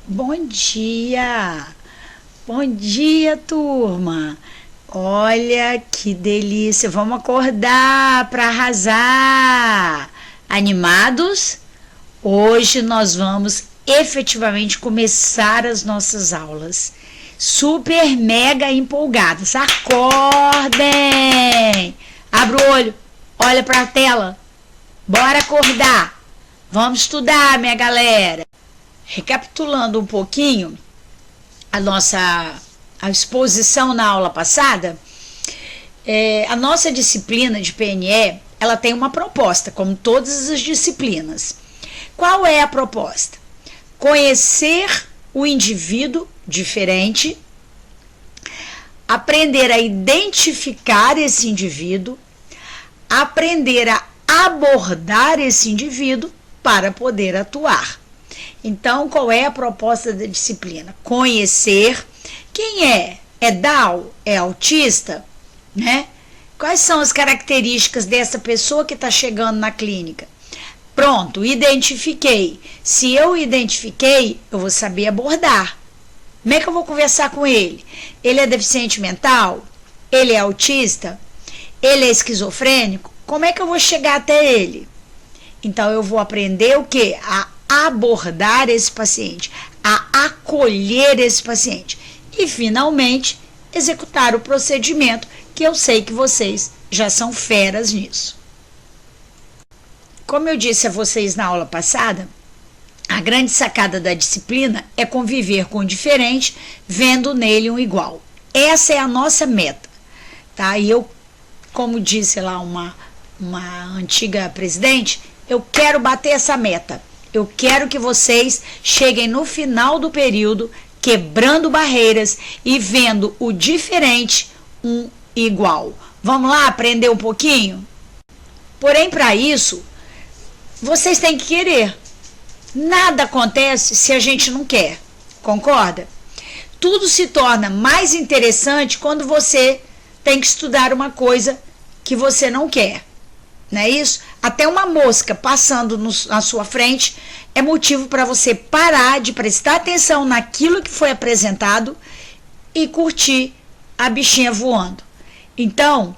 Bom dia! Bom dia, turma! Olha que delícia! Vamos acordar para arrasar! Animados? Hoje nós vamos efetivamente começar as nossas aulas. Super mega empolgados! Acordem! Abra o olho, olha para a tela. Bora acordar! Vamos estudar, minha galera! Recapitulando um pouquinho a exposição na aula passada, a nossa disciplina de PNE, ela tem uma proposta, como todas as disciplinas. Qual é a proposta? Conhecer o indivíduo diferente, aprender a identificar esse indivíduo, aprender a abordar esse indivíduo para poder atuar. Então, qual é a proposta da disciplina? Conhecer quem é. É Down? É autista? Né? Quais são as características dessa pessoa que está chegando na clínica? Pronto, identifiquei. Se eu identifiquei, eu vou saber abordar. Como é que eu vou conversar com ele? Ele é deficiente mental? Ele é autista? Ele é esquizofrênico? Como é que eu vou chegar até ele? Então, eu vou aprender o quê? A abordar esse paciente, a acolher esse paciente e, finalmente, executar o procedimento, que eu sei que vocês já são feras nisso. Como eu disse a vocês na aula passada, a grande sacada da disciplina é conviver com o diferente, vendo nele um igual. Essa é a nossa meta, tá? E eu, como disse lá uma antiga presidente, eu quero bater essa meta. Eu quero que vocês cheguem no final do período quebrando barreiras e vendo o diferente um igual. Vamos lá aprender um pouquinho? Porém, para isso, vocês têm que querer. Nada acontece se a gente não quer. Concorda? Tudo se torna mais interessante quando você tem que estudar uma coisa que você não quer. Não é isso? Até uma mosca passando na sua frente é motivo para você parar de prestar atenção naquilo que foi apresentado e curtir a bichinha voando. Então,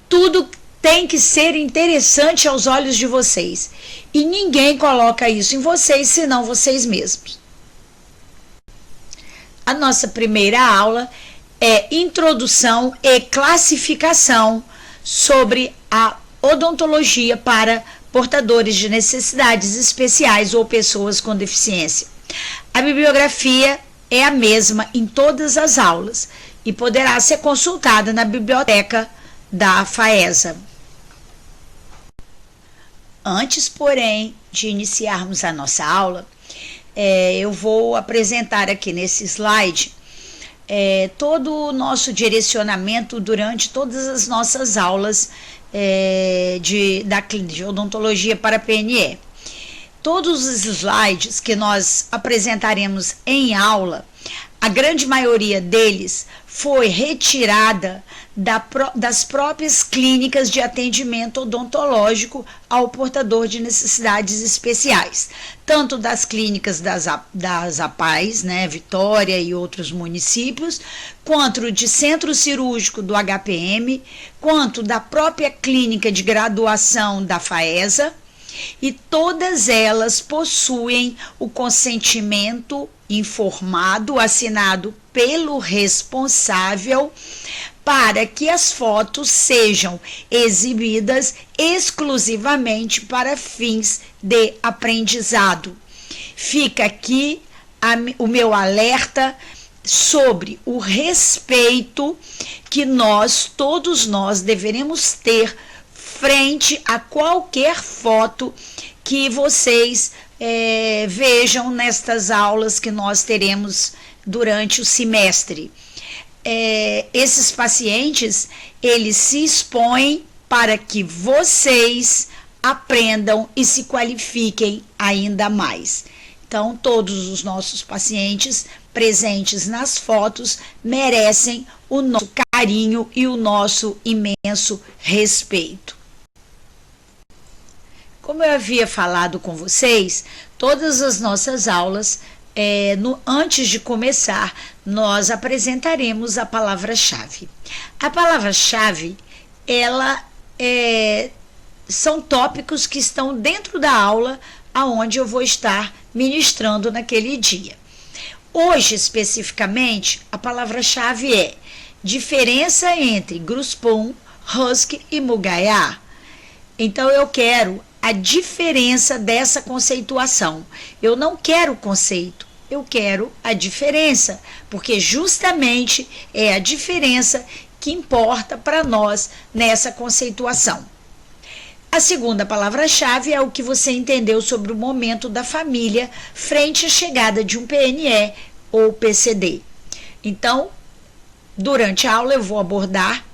tudo tem que ser interessante aos olhos de vocês. E ninguém coloca isso em vocês, senão vocês mesmos. A nossa primeira aula é Introdução e Classificação sobre a odontologia para portadores de necessidades especiais ou pessoas com deficiência. A bibliografia é a mesma em todas as aulas e poderá ser consultada na biblioteca da FAESA. Antes, porém, de iniciarmos a nossa aula, eu vou apresentar aqui nesse slide todo o nosso direcionamento durante todas as nossas aulas da clínica de odontologia para PNE. Todos os slides que nós apresentaremos em aula, a grande maioria deles foi retirada das próprias clínicas de atendimento odontológico ao portador de necessidades especiais, tanto das clínicas das APAES, né, Vitória e outros municípios, quanto de centro cirúrgico do HPM, quanto da própria clínica de graduação da FAESA, e todas elas possuem o consentimento informado, assinado pelo responsável, para que as fotos sejam exibidas exclusivamente para fins de aprendizado. Fica aqui o meu alerta sobre o respeito que todos nós deveremos ter frente a qualquer foto que vocês vejam nestas aulas que nós teremos durante o semestre. Esses pacientes, eles se expõem para que vocês aprendam e se qualifiquem ainda mais. Então, todos os nossos pacientes presentes nas fotos merecem o nosso carinho e o nosso imenso respeito. Como eu havia falado com vocês, todas as nossas aulas Antes de começar, nós apresentaremos a palavra-chave. A palavra-chave, são tópicos que estão dentro da aula aonde eu vou estar ministrando naquele dia. Hoje, especificamente, a palavra-chave é diferença entre Gruspon, Husky e Mugaiá. Então, eu quero a diferença dessa conceituação. Eu não quero o conceito, eu quero a diferença, porque justamente é a diferença que importa para nós nessa conceituação. A segunda palavra-chave é o que você entendeu sobre o momento da família frente à chegada de um PNE ou PCD. Então, durante a aula eu vou abordar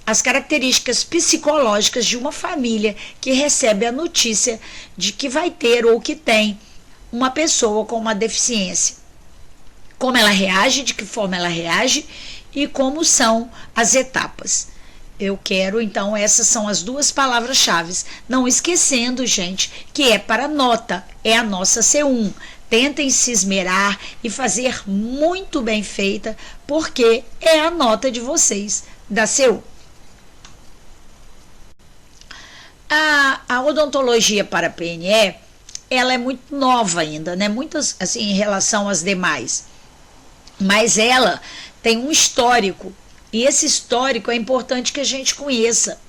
as características psicológicas de uma família que recebe a notícia de que vai ter ou que tem uma pessoa com uma deficiência. Como ela reage, de que forma ela reage e como são as etapas. Eu quero, então, essas são as duas palavras-chave. Não esquecendo, gente, que é para nota, é a nossa C1. Tentem se esmerar e fazer muito bem feita, porque é a nota de vocês da C1. A odontologia para PNE, ela é muito nova ainda, né? Muitas, assim, em relação às demais. Mas ela tem um histórico, e esse histórico é importante que a gente conheça.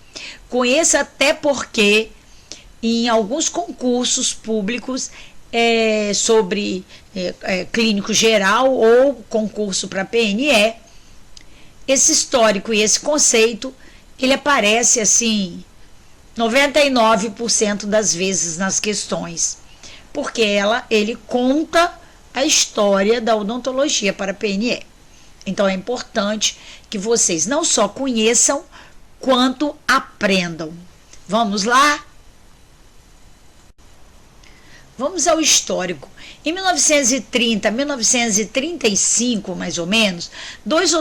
Conheça até porque em alguns concursos públicos sobre clínico geral ou concurso para PNE, esse histórico e esse conceito, ele aparece assim 99% das vezes nas questões, porque ele conta a história da odontologia para PNE. Então é importante que vocês não só conheçam, quanto aprendam. Vamos lá? Vamos ao histórico. Em 1930, 1935, mais ou menos, dois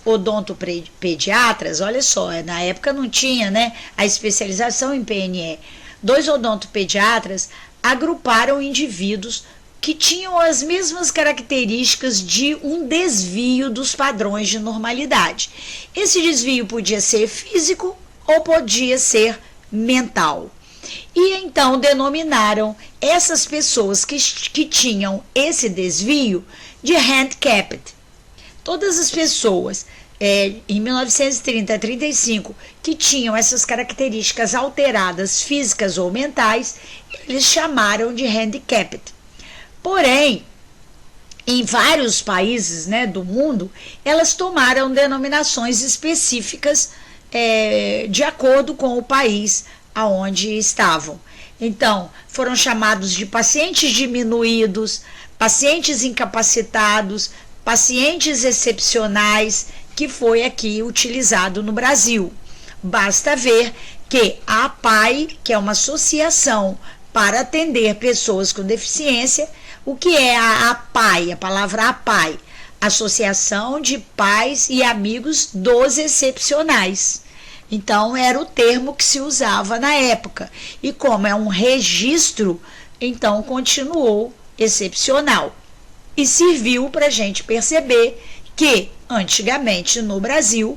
odontopediatras, olha só, na época não tinha, né, a especialização em PNE. Dois odontopediatras agruparam indivíduos que tinham as mesmas características de um desvio dos padrões de normalidade. Esse desvio podia ser físico ou podia ser mental. E então denominaram essas pessoas que tinham esse desvio de handicapped. Todas as pessoas em 1930 a 35 que tinham essas características alteradas físicas ou mentais, eles chamaram de handicapped. Porém, em vários países, né, do mundo, elas tomaram denominações específicas de acordo com o país aonde estavam. Então, foram chamados de pacientes diminuídos, pacientes incapacitados, pacientes excepcionais, que foi aqui utilizado no Brasil. Basta ver que a APAE, que é uma associação para atender pessoas com deficiência, o que é a APAE? A palavra APAE, Associação de Pais e Amigos dos Excepcionais. Então, era o termo que se usava na época. E como é um registro, então continuou excepcional. E serviu para a gente perceber que, antigamente no Brasil,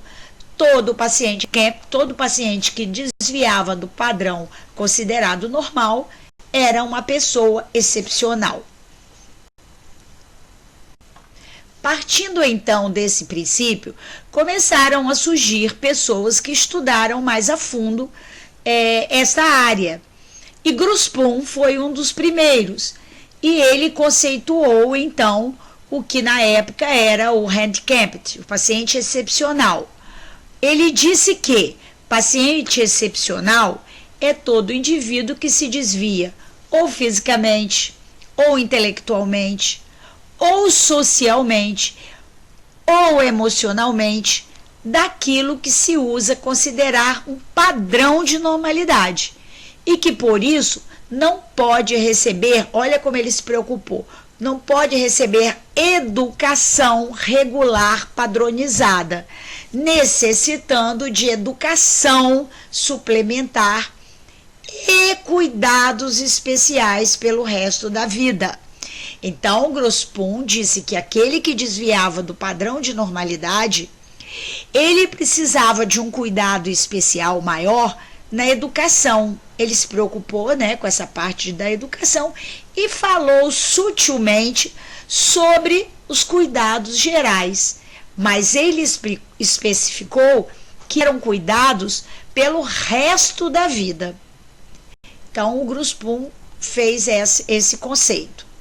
todo paciente que desviava do padrão considerado normal era uma pessoa excepcional. Partindo então desse princípio, começaram a surgir pessoas que estudaram mais a fundo esta área. E Gruspon foi um dos primeiros, e ele conceituou então o que na época era o handicapped, o paciente excepcional. Ele disse que paciente excepcional é todo indivíduo que se desvia ou fisicamente, ou intelectualmente, ou socialmente, ou emocionalmente, daquilo que se usa considerar um padrão de normalidade, e que por isso não pode receber, olha como ele se preocupou, não pode receber educação regular padronizada, necessitando de educação suplementar e cuidados especiais pelo resto da vida. Então, Grosspoon disse que aquele que desviava do padrão de normalidade, ele precisava de um cuidado especial maior na educação. Ele se preocupou, né, com essa parte da educação e falou sutilmente sobre os cuidados gerais, mas ele especificou que eram cuidados pelo resto da vida. Então, o Grosspoon fez esse conceito.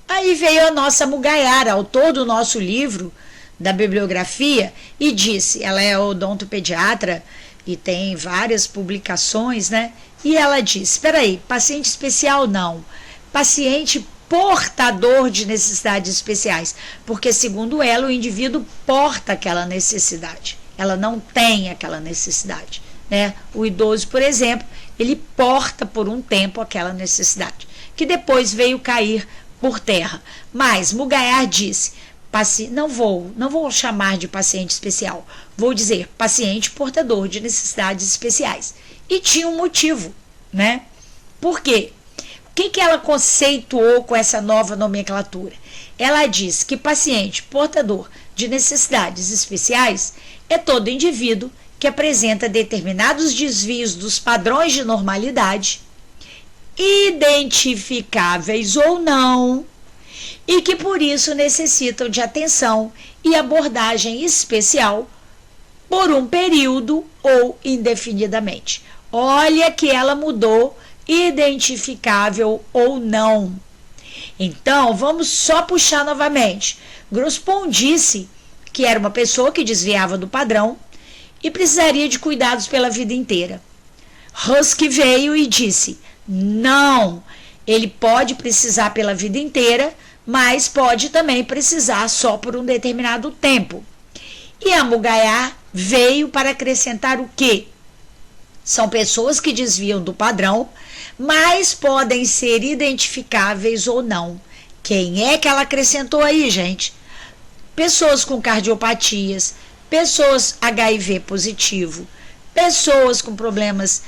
Aí veio a nossa Mugayara, autor do nosso livro, da bibliografia, e disse, ela é odontopediatra e tem várias publicações, né? E ela disse, espera aí, paciente especial não, paciente portador de necessidades especiais, porque segundo ela o indivíduo porta aquela necessidade, ela não tem aquela necessidade, né? O idoso, por exemplo, ele porta por um tempo aquela necessidade, que depois veio cair por terra. Mas Mugayar disse, não vou chamar de paciente especial, vou dizer paciente portador de necessidades especiais. E tinha um motivo, né? Por quê? O que ela conceituou com essa nova nomenclatura? Ela diz que paciente portador de necessidades especiais é todo indivíduo que apresenta determinados desvios dos padrões de normalidade, identificáveis ou não, e que por isso necessitam de atenção e abordagem especial por um período ou indefinidamente. Olha que ela mudou identificável ou não. Então, vamos só puxar novamente. Grosspoon disse que era uma pessoa que desviava do padrão e precisaria de cuidados pela vida inteira. Husky veio e disse, não, ele pode precisar pela vida inteira, mas pode também precisar só por um determinado tempo. E a Mugayar veio para acrescentar o quê? São pessoas que desviam do padrão, mas podem ser identificáveis ou não. Quem é que ela acrescentou aí, gente? Pessoas com cardiopatias, pessoas HIV positivo, pessoas com problemas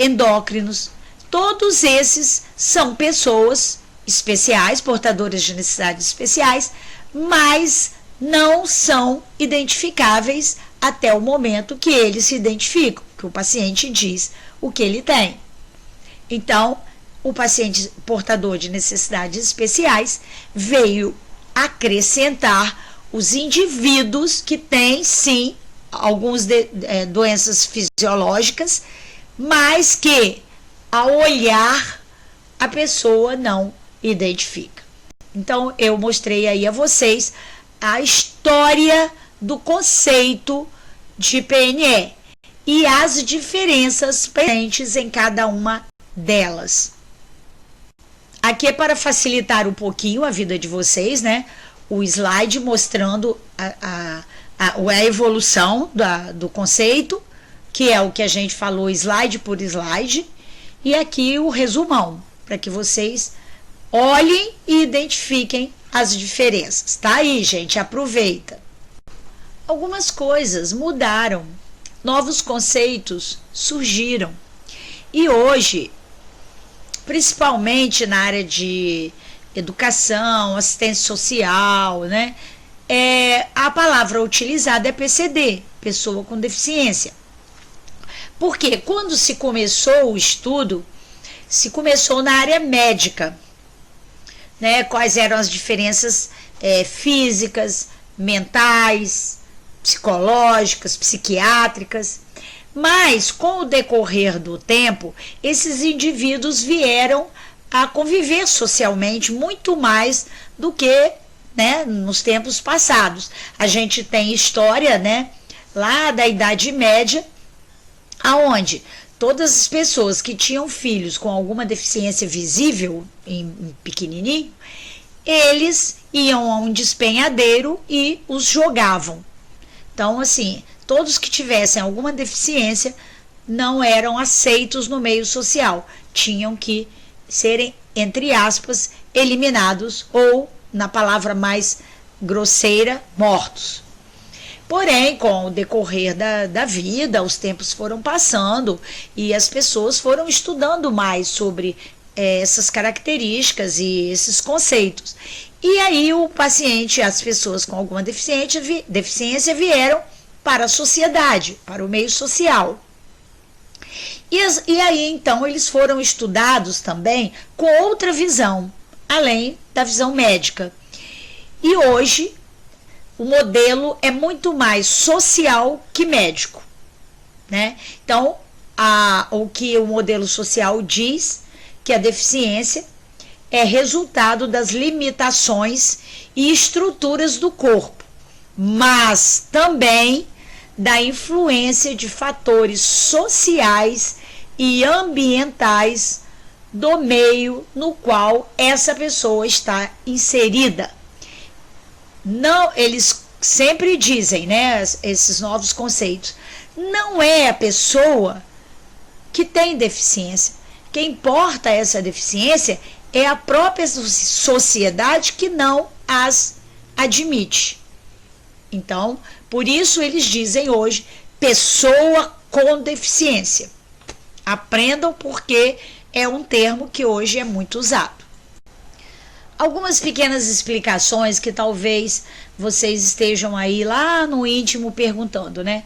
endócrinos. Todos esses são pessoas especiais, portadoras de necessidades especiais, mas não são identificáveis até o momento que eles se identificam, que o paciente diz o que ele tem. Então, o paciente portador de necessidades especiais veio acrescentar os indivíduos que têm, sim, algumas doenças fisiológicas, mas que, ao olhar, a pessoa não identifica. Então, eu mostrei aí a vocês a história do conceito de PNE e as diferenças presentes em cada uma delas. Aqui é para facilitar um pouquinho a vida de vocês, né? o slide mostrando a evolução do conceito, que é o que a gente falou slide por slide, e aqui o resumão, para que vocês olhem e identifiquem as diferenças. Tá aí, gente, aproveita. Algumas coisas mudaram, novos conceitos surgiram. E hoje, principalmente na área de educação, assistência social, né? A palavra utilizada é PCD, pessoa com deficiência. Porque quando se começou o estudo, se começou na área médica, né? Quais eram as diferenças físicas, mentais, psicológicas, psiquiátricas. Mas, com o decorrer do tempo, esses indivíduos vieram a conviver socialmente muito mais do que, né, nos tempos passados. A gente tem história, né, lá da Idade Média, aonde todas as pessoas que tinham filhos com alguma deficiência visível, em pequenininho, eles iam a um despenhadeiro e os jogavam. Então, assim, todos que tivessem alguma deficiência não eram aceitos no meio social, tinham que serem, entre aspas, eliminados ou, na palavra mais grosseira, mortos. Porém, com o decorrer da vida, os tempos foram passando e as pessoas foram estudando mais sobre essas características e esses conceitos. E aí o paciente, as pessoas com alguma deficiência vieram para a sociedade, para o meio social. E aí, então, eles foram estudados também com outra visão, além da visão médica. E hoje, o modelo é muito mais social que médico, né? Então, o que o modelo social diz que a deficiência é resultado das limitações e estruturas do corpo, mas também da influência de fatores sociais e ambientais do meio no qual essa pessoa está inserida. Não, eles sempre dizem, né, esses novos conceitos, não é a pessoa que tem deficiência. Quem importa essa deficiência é a própria sociedade que não as admite. Então, por isso eles dizem hoje, pessoa com deficiência. Aprendam porque é um termo que hoje é muito usado. Algumas pequenas explicações que talvez vocês estejam aí lá no íntimo perguntando, né?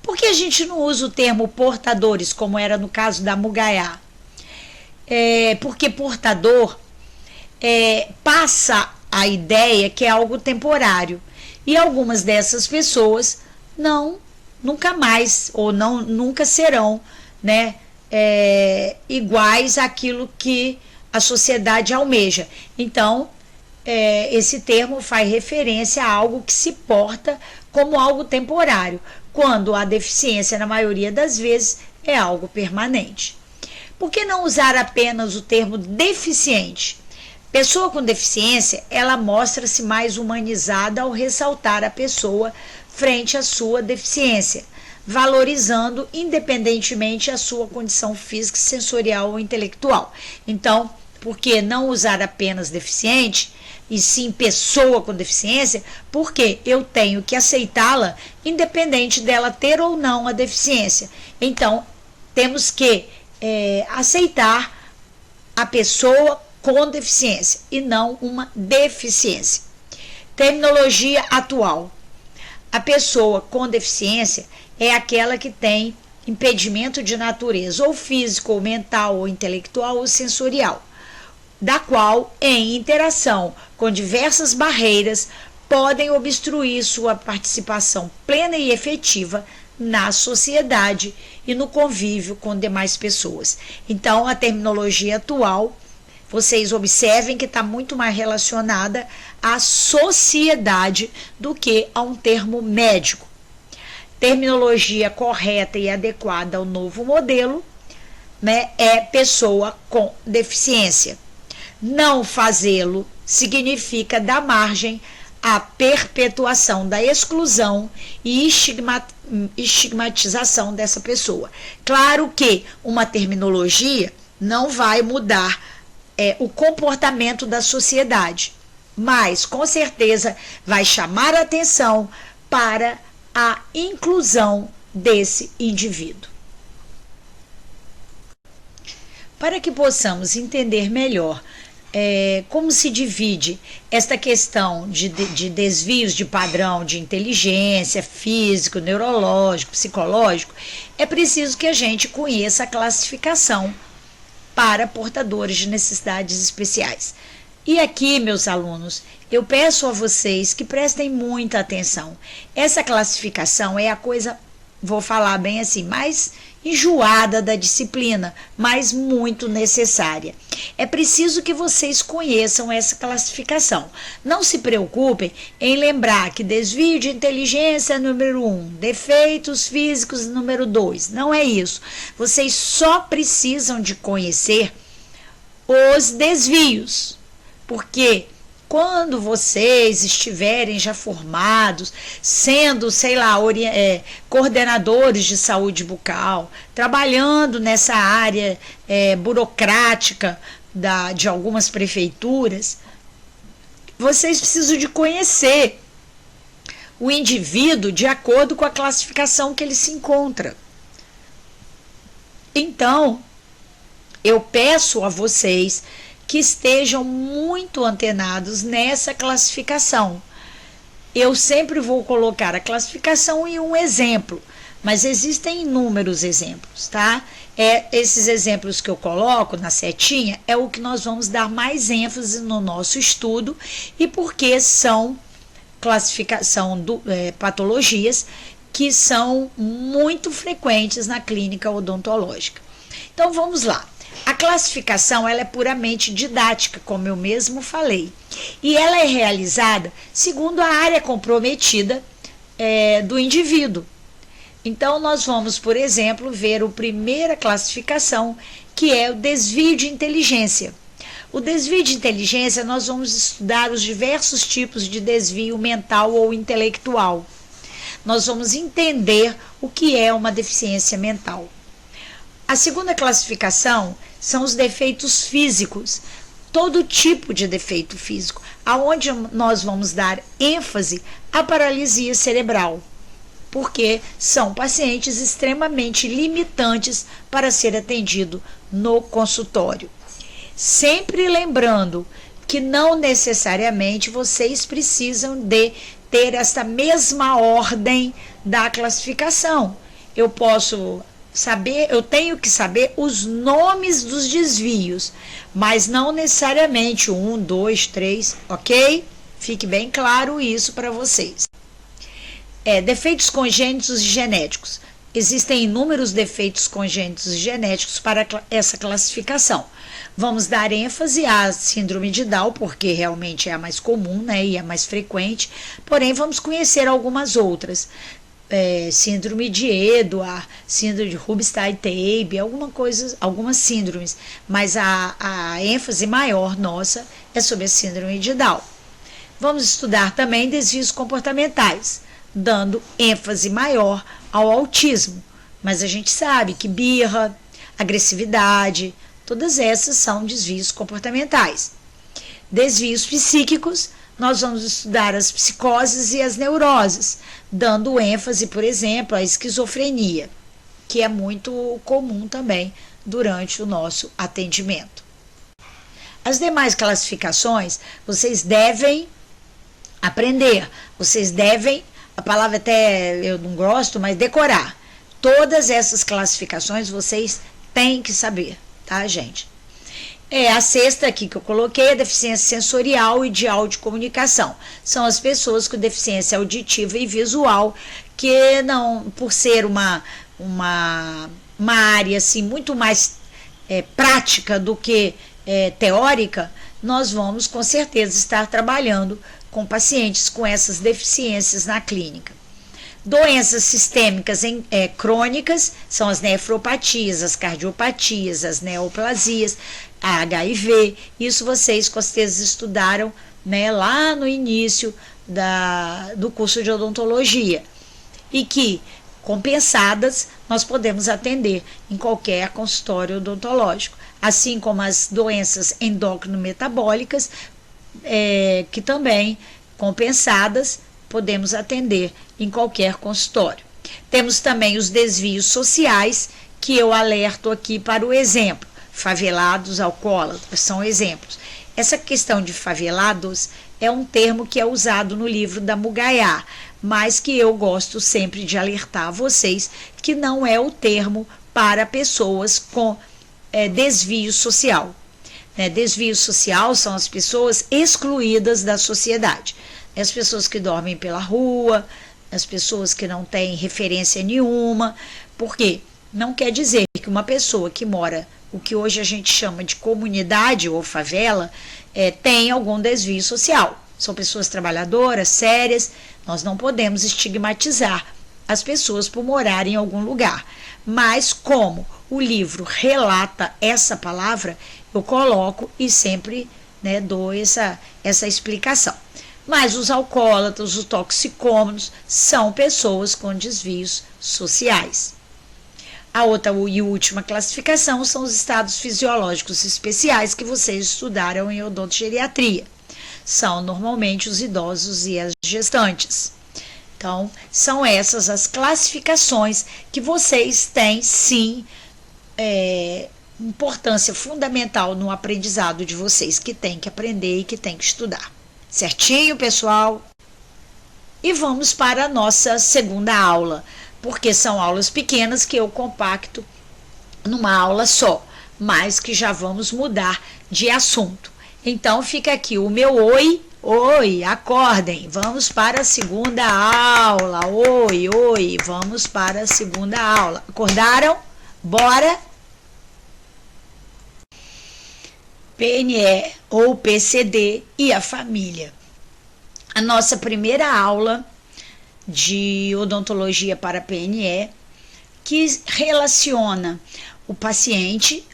Por que a gente não usa o termo portadores, como era no caso da Mugaiá? Porque portador passa a ideia que é algo temporário. E algumas dessas pessoas nunca mais, ou nunca serão, né, iguais àquilo que a sociedade almeja. Então, esse termo faz referência a algo que se porta como algo temporário, quando a deficiência, na maioria das vezes, é algo permanente. Por que não usar apenas o termo deficiente? Pessoa com deficiência, ela mostra-se mais humanizada ao ressaltar a pessoa frente à sua deficiência, valorizando independentemente a sua condição física, sensorial ou intelectual. Então, por que não usar apenas deficiente, e sim pessoa com deficiência? Porque eu tenho que aceitá-la independente dela ter ou não a deficiência. Então, temos que aceitar a pessoa com deficiência e não uma deficiência. Terminologia atual. A pessoa com deficiência é aquela que tem impedimento de natureza ou físico, ou mental, ou intelectual, ou sensorial, da qual, em interação com diversas barreiras, podem obstruir sua participação plena e efetiva na sociedade e no convívio com demais pessoas. Então, a terminologia atual, vocês observem que está muito mais relacionada à sociedade do que a um termo médico. Terminologia correta e adequada ao novo modelo, né, é pessoa com deficiência. Não fazê-lo significa dar margem a perpetuação da exclusão e estigmatização dessa pessoa. Claro que uma terminologia não vai mudar o comportamento da sociedade, mas com certeza vai chamar a atenção para a inclusão desse indivíduo. Para que possamos entender melhor como se divide esta questão de desvios de padrão de inteligência, físico, neurológico, psicológico, é preciso que a gente conheça a classificação para portadores de necessidades especiais. E aqui, meus alunos, eu peço a vocês que prestem muita atenção. Essa classificação é a coisa, vou falar bem assim, mais enjoada da disciplina, mas muito necessária. É preciso que vocês conheçam essa classificação. Não se preocupem em lembrar que desvio de inteligência é número 1, defeitos físicos número 2. Não é isso. Vocês só precisam de conhecer os desvios, porque quando vocês estiverem já formados, sendo, sei lá, coordenadores de saúde bucal, trabalhando nessa área burocrática de algumas prefeituras, vocês precisam de conhecer o indivíduo de acordo com a classificação que ele se encontra. Então, eu peço a vocês que estejam muito antenados nessa classificação. Eu sempre vou colocar a classificação em um exemplo, mas existem inúmeros exemplos, tá? Esses exemplos que eu coloco na setinha é o que nós vamos dar mais ênfase no nosso estudo e porque são patologias que são muito frequentes na clínica odontológica. Então, vamos lá. A classificação ela é puramente didática, como eu mesmo falei, e ela é realizada segundo a área comprometida do indivíduo. Então, nós vamos, por exemplo, ver a primeira classificação, que é o desvio de inteligência. O desvio de inteligência, nós vamos estudar os diversos tipos de desvio mental ou intelectual. Nós vamos entender o que é uma deficiência mental. A segunda classificação são os defeitos físicos, todo tipo de defeito físico, aonde nós vamos dar ênfase à paralisia cerebral, porque são pacientes extremamente limitantes para ser atendido no consultório. Sempre lembrando que não necessariamente vocês precisam de ter essa mesma ordem da classificação. Eu tenho que saber os nomes dos desvios, mas não necessariamente 1, 2, 3, ok? Fique bem claro isso para vocês. Defeitos congênitos e genéticos. Existem inúmeros defeitos congênitos e genéticos para essa classificação. Vamos dar ênfase à síndrome de Down, porque realmente é a mais comum, né, e a mais frequente, porém vamos conhecer algumas outras. Síndrome de Edwards, síndrome de Rubinstein-Taube, algumas síndromes, mas a ênfase maior nossa é sobre a síndrome de Down. Vamos estudar também desvios comportamentais, dando ênfase maior ao autismo, mas a gente sabe que birra, agressividade, todas essas são desvios comportamentais. Desvios psíquicos, nós vamos estudar as psicoses e as neuroses, dando ênfase, por exemplo, à esquizofrenia, que é muito comum também durante o nosso atendimento. As demais classificações, vocês devem aprender, vocês devem, a palavra até eu não gosto, mas decorar. Todas essas classificações vocês têm que saber, tá, gente? A sexta aqui que eu coloquei é a deficiência sensorial e de audiocomunicação. São as pessoas com deficiência auditiva e visual, que não, por ser uma área assim, muito mais prática do que teórica, nós vamos com certeza estar trabalhando com pacientes com essas deficiências na clínica. Doenças sistêmicas crônicas são as nefropatias, as cardiopatias, as neoplasias, a HIV. Isso vocês com certeza estudaram, né, lá no início do curso de odontologia e que, compensadas, nós podemos atender em qualquer consultório odontológico, assim como as doenças endócrino-metabólicas, que também, compensadas, podemos atender em qualquer consultório. Temos também os desvios sociais, que eu alerto aqui para o exemplo. Favelados, alcoólatras, são exemplos. Essa questão de favelados é um termo que é usado no livro da Mugaiá, mas que eu gosto sempre de alertar a vocês que não é o termo para pessoas com desvio social. Desvio social são as pessoas excluídas da sociedade. As pessoas que dormem pela rua, as pessoas que não têm referência nenhuma. Por quê? Não quer dizer que uma pessoa que mora, o que hoje a gente chama de comunidade ou favela, tem algum desvio social. São pessoas trabalhadoras, sérias. Nós não podemos estigmatizar as pessoas por morarem em algum lugar. Mas como o livro relata essa palavra, eu coloco e sempre dou essa explicação. Mas os alcoólatras, os toxicômanos, são pessoas com desvios sociais. A outra e última classificação são os estados fisiológicos especiais que vocês estudaram em odontogeriatria. São normalmente os idosos e as gestantes. Então, são essas as classificações que vocês têm, sim, importância fundamental no aprendizado de vocês, que tem que aprender e que tem que estudar. Certinho, pessoal? E vamos para a nossa segunda aula, porque são aulas pequenas que eu compacto numa aula só, mas que já vamos mudar de assunto. Então, fica aqui o meu oi. Oi, acordem, vamos para a segunda aula. Oi, oi, vamos para a segunda aula. Acordaram? Bora? PNE ou PCD e a família. A nossa primeira aula de odontologia para PNE, que relaciona o paciente,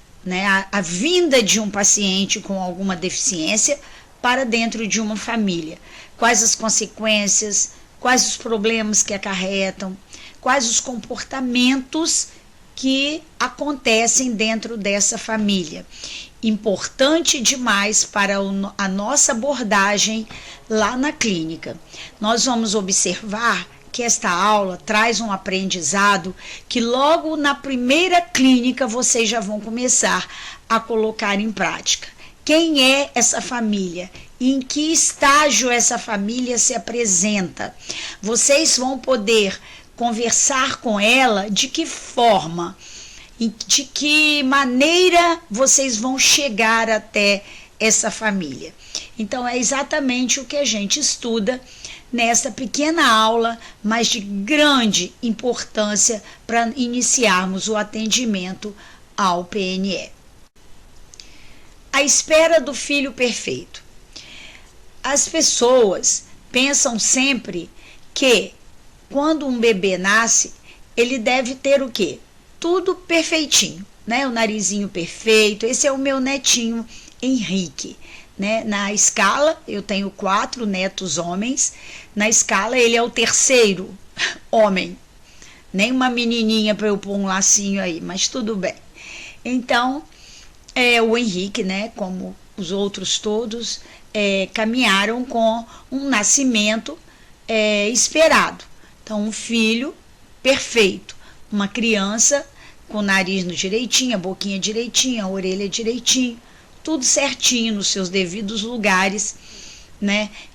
a vinda de um paciente com alguma deficiência para dentro de uma família. Quais as consequências, quais os problemas que acarretam, quais os comportamentos que acontecem dentro dessa família. Importante demais para a nossa abordagem lá na clínica. Nós vamos observar que esta aula traz um aprendizado que logo na primeira clínica vocês já vão começar a colocar em prática. Quem é essa família? Em que estágio essa família se apresenta? Vocês vão poder conversar com ela de que forma, de que maneira vocês vão chegar até essa família. Então, é exatamente o que a gente estuda nessa pequena aula, mas de grande importância para iniciarmos o atendimento ao PNE. A espera do filho perfeito. As pessoas pensam sempre que quando um bebê nasce, ele deve ter o quê? Tudo perfeitinho, O narizinho perfeito. Esse é o meu netinho Henrique, Na escala, eu tenho 4 netos homens. Na escala, ele é o terceiro homem. Nem uma menininha para eu pôr um lacinho aí, mas tudo bem. Então, o Henrique, como os outros todos, caminharam com um nascimento esperado. Então, um filho perfeito, uma criança com o nariz no direitinho, a boquinha direitinho, a orelha direitinho, tudo certinho nos seus devidos lugares,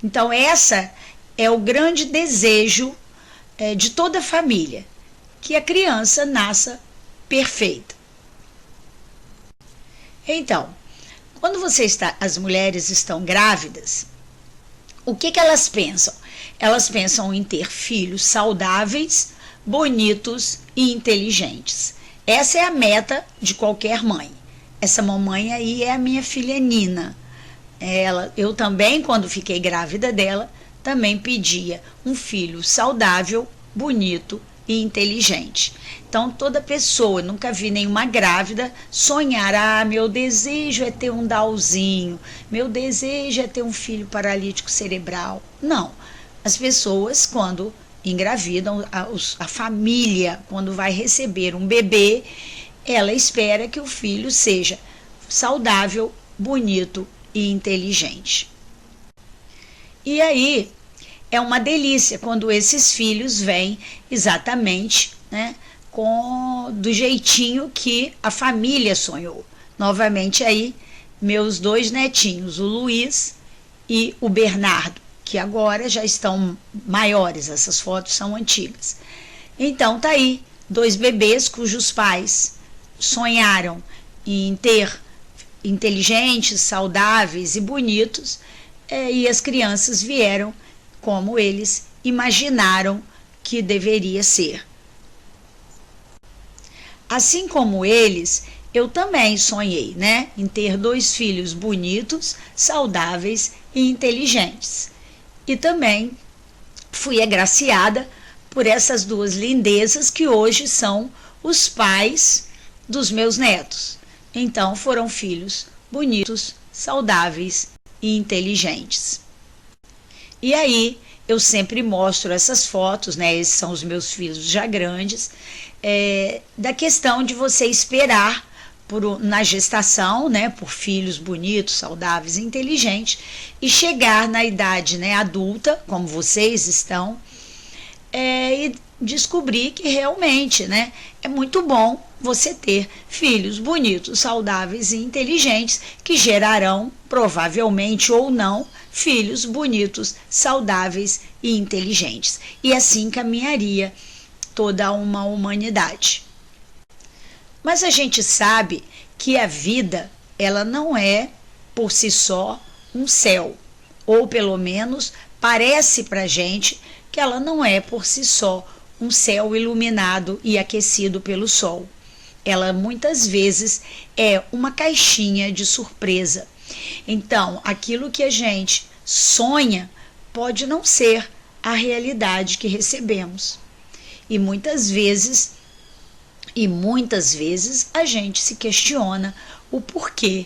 Então, essa é o grande desejo de toda a família, que a criança nasça perfeita. Então, quando as mulheres estão grávidas, o que elas pensam? Elas pensam em ter filhos saudáveis, bonitos e inteligentes. Essa é a meta de qualquer mãe. Essa mamãe aí é a minha filha Nina. Eu também, quando fiquei grávida dela, também pedia um filho saudável, bonito e inteligente. Então, toda pessoa, nunca vi nenhuma grávida sonhar, meu desejo é ter um Downzinho, meu desejo é ter um filho paralítico cerebral. Não. as pessoas, quando engravidam, a família, quando vai receber um bebê, ela espera que o filho seja saudável, bonito e inteligente. E aí é uma delícia quando esses filhos vêm exatamente, né, do jeitinho que a família sonhou. Novamente aí, meus 2 netinhos, o Luiz e o Bernardo, que agora já estão maiores, essas fotos são antigas. Então tá aí, 2 bebês cujos pais sonharam em ter inteligentes, saudáveis e bonitos, e as crianças vieram como eles imaginaram que deveria ser. Assim como eles, eu também sonhei, né, em ter 2 filhos bonitos, saudáveis e inteligentes. E também fui agraciada por essas 2 lindezas que hoje são os pais dos meus netos. Então foram filhos bonitos, saudáveis e inteligentes. E aí eu sempre mostro essas fotos, né? Esses são os meus filhos já grandes, da questão de você esperar na gestação, né, por filhos bonitos, saudáveis e inteligentes, e chegar na idade, né, adulta, como vocês estão, e descobrir que realmente, né, é muito bom você ter filhos bonitos, saudáveis e inteligentes que gerarão, provavelmente ou não, filhos bonitos, saudáveis e inteligentes. E assim caminharia toda uma humanidade. Mas a gente sabe que a vida, ela não é por si só um céu, ou pelo menos parece pra gente que ela não é por si só um céu iluminado e aquecido pelo sol. Ela muitas vezes é uma caixinha de surpresa. Então, aquilo que a gente sonha pode não ser a realidade que recebemos. E muitas vezes a gente se questiona o porquê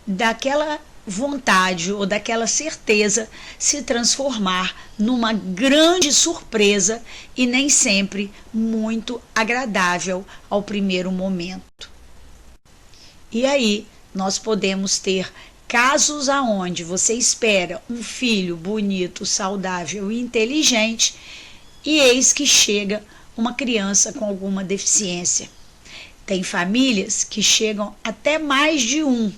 daquela vontade ou daquela certeza se transformar numa grande surpresa e nem sempre muito agradável ao primeiro momento. E aí nós podemos ter casos aonde você espera um filho bonito, saudável e inteligente e eis que chega uma criança com alguma deficiência. Tem famílias que chegam até mais de um.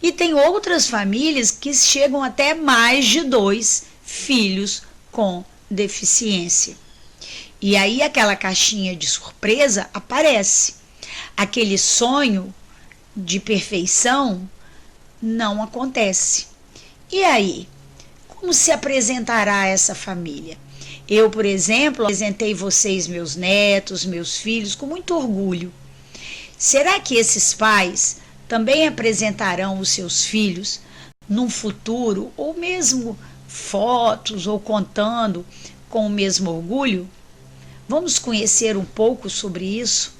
E tem outras famílias que chegam até mais de 2 filhos com deficiência. E aí aquela caixinha de surpresa aparece. Aquele sonho de perfeição não acontece. E aí? Como se apresentará essa família? Eu, por exemplo, apresentei vocês, meus netos, meus filhos, com muito orgulho. Será que esses pais também apresentarão os seus filhos num futuro, ou mesmo fotos, ou contando com o mesmo orgulho? Vamos conhecer um pouco sobre isso?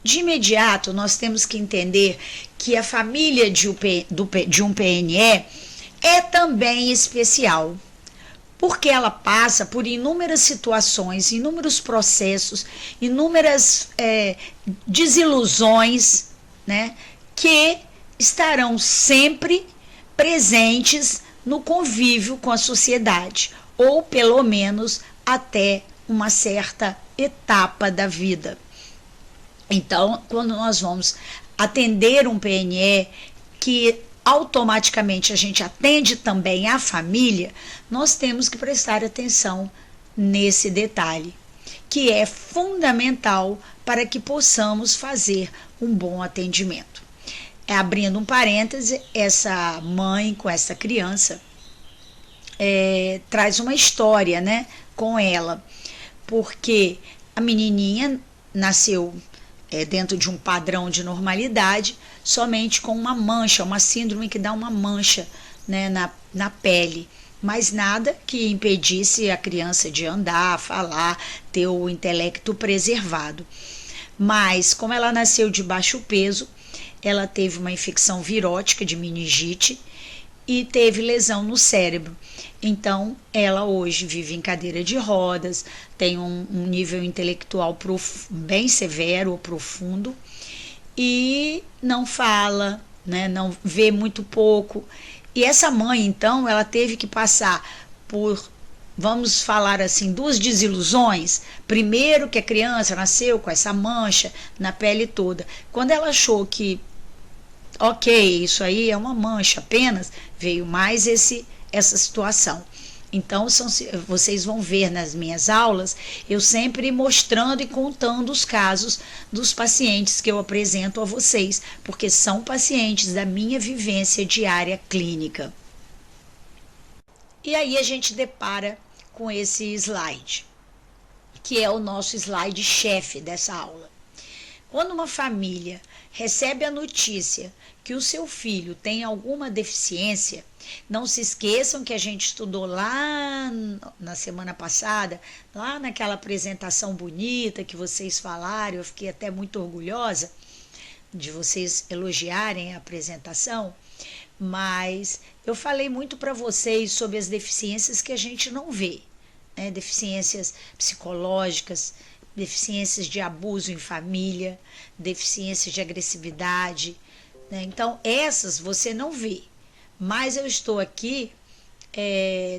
De imediato, nós temos que entender que a família de um PNE é também especial, porque ela passa por inúmeras situações, inúmeros processos, inúmeras desilusões, né, que estarão sempre presentes no convívio com a sociedade, ou pelo menos até uma certa etapa da vida. Então, quando nós vamos atender um PNE que automaticamente a gente atende também a família, nós temos que prestar atenção nesse detalhe, que é fundamental para que possamos fazer um bom atendimento. Abrindo um parêntese, essa mãe com essa criança traz uma história, né, com ela, porque a menininha nasceu dentro de um padrão de normalidade, somente com uma mancha, uma síndrome que dá uma mancha, né, na pele, mas nada que impedisse a criança de andar, falar, ter o intelecto preservado. Mas, como ela nasceu de baixo peso, ela teve uma infecção virótica de meningite e teve lesão no cérebro. Então, ela hoje vive em cadeira de rodas, tem um nível intelectual bem severo ou profundo e não fala, né, não vê muito pouco. E essa mãe, então, ela teve que passar por, vamos falar assim, duas desilusões. Primeiro, que a criança nasceu com essa mancha na pele toda. Quando ela achou que ok, isso aí é uma mancha apenas, veio mais essa situação. Então, vocês vão ver nas minhas aulas, eu sempre mostrando e contando os casos dos pacientes que eu apresento a vocês, porque são pacientes da minha vivência diária clínica. E aí a gente depara com esse slide, que é o nosso slide chefe dessa aula. Quando uma família recebe a notícia que o seu filho tem alguma deficiência, não se esqueçam que a gente estudou lá na semana passada, lá naquela apresentação bonita que vocês falaram, eu fiquei até muito orgulhosa de vocês elogiarem a apresentação, mas eu falei muito para vocês sobre as deficiências que a gente não vê, né? Deficiências psicológicas, deficiências de abuso em família, deficiências de agressividade, né? Então, essas você não vê, mas eu estou aqui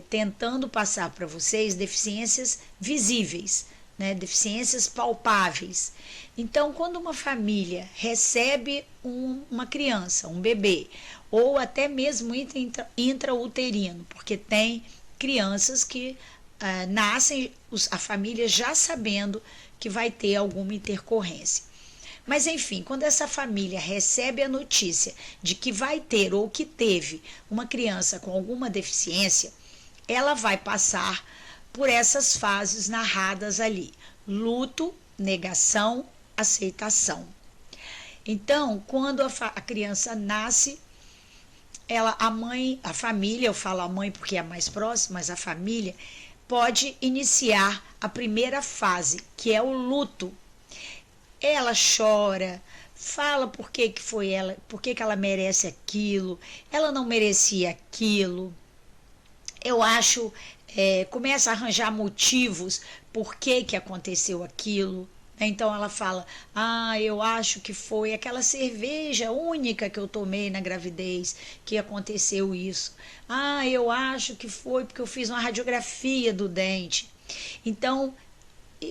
tentando passar para vocês deficiências visíveis, né? Deficiências palpáveis. Então, quando uma família recebe uma criança, um bebê, ou até mesmo intrauterino, porque tem crianças que nascem a família já sabendo que vai ter alguma intercorrência. Mas enfim, quando essa família recebe a notícia de que vai ter ou que teve uma criança com alguma deficiência, ela vai passar por essas fases narradas ali: luto, negação, aceitação. Então, quando a criança nasce, a família, eu falo a mãe porque é a mais próxima, mas a família pode iniciar a primeira fase, que é o luto. Ela chora, fala por que foi ela, por que ela merece aquilo, ela não merecia aquilo. Eu acho, começa a arranjar motivos por que aconteceu aquilo. Então ela fala: eu acho que foi aquela cerveja única que eu tomei na gravidez que aconteceu isso. Eu acho que foi porque eu fiz uma radiografia do dente. Então,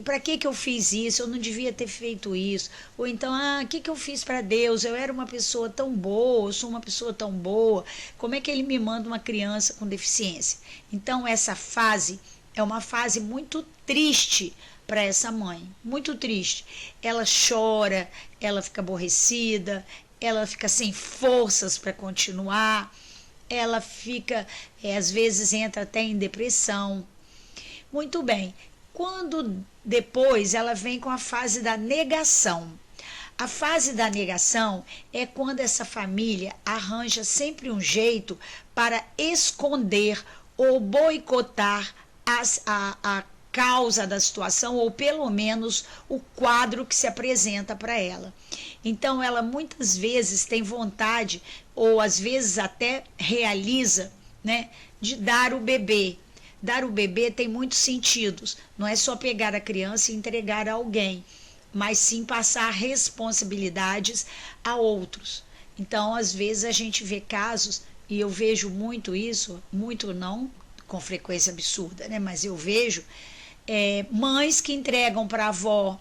para que eu fiz isso? Eu não devia ter feito isso. Ou então, o que eu fiz para Deus? Eu era uma pessoa tão boa, eu sou uma pessoa tão boa. Como é que ele me manda uma criança com deficiência? Então, essa fase é uma fase muito triste para essa mãe, muito triste. Ela chora, ela fica aborrecida, ela fica sem forças para continuar, ela fica, às vezes entra até em depressão. Muito bem. Quando depois ela vem com a fase da negação. A fase da negação é quando essa família arranja sempre um jeito para esconder ou boicotar a causa da situação, ou pelo menos o quadro que se apresenta para ela. Então, ela muitas vezes tem vontade, ou às vezes até realiza, né, de dar o bebê. Dar o bebê tem muitos sentidos, não é só pegar a criança e entregar a alguém, mas sim passar responsabilidades a outros. Então, às vezes a gente vê casos, e eu vejo muito isso, muito não com frequência absurda, né, mas eu vejo mães que entregam para a avó,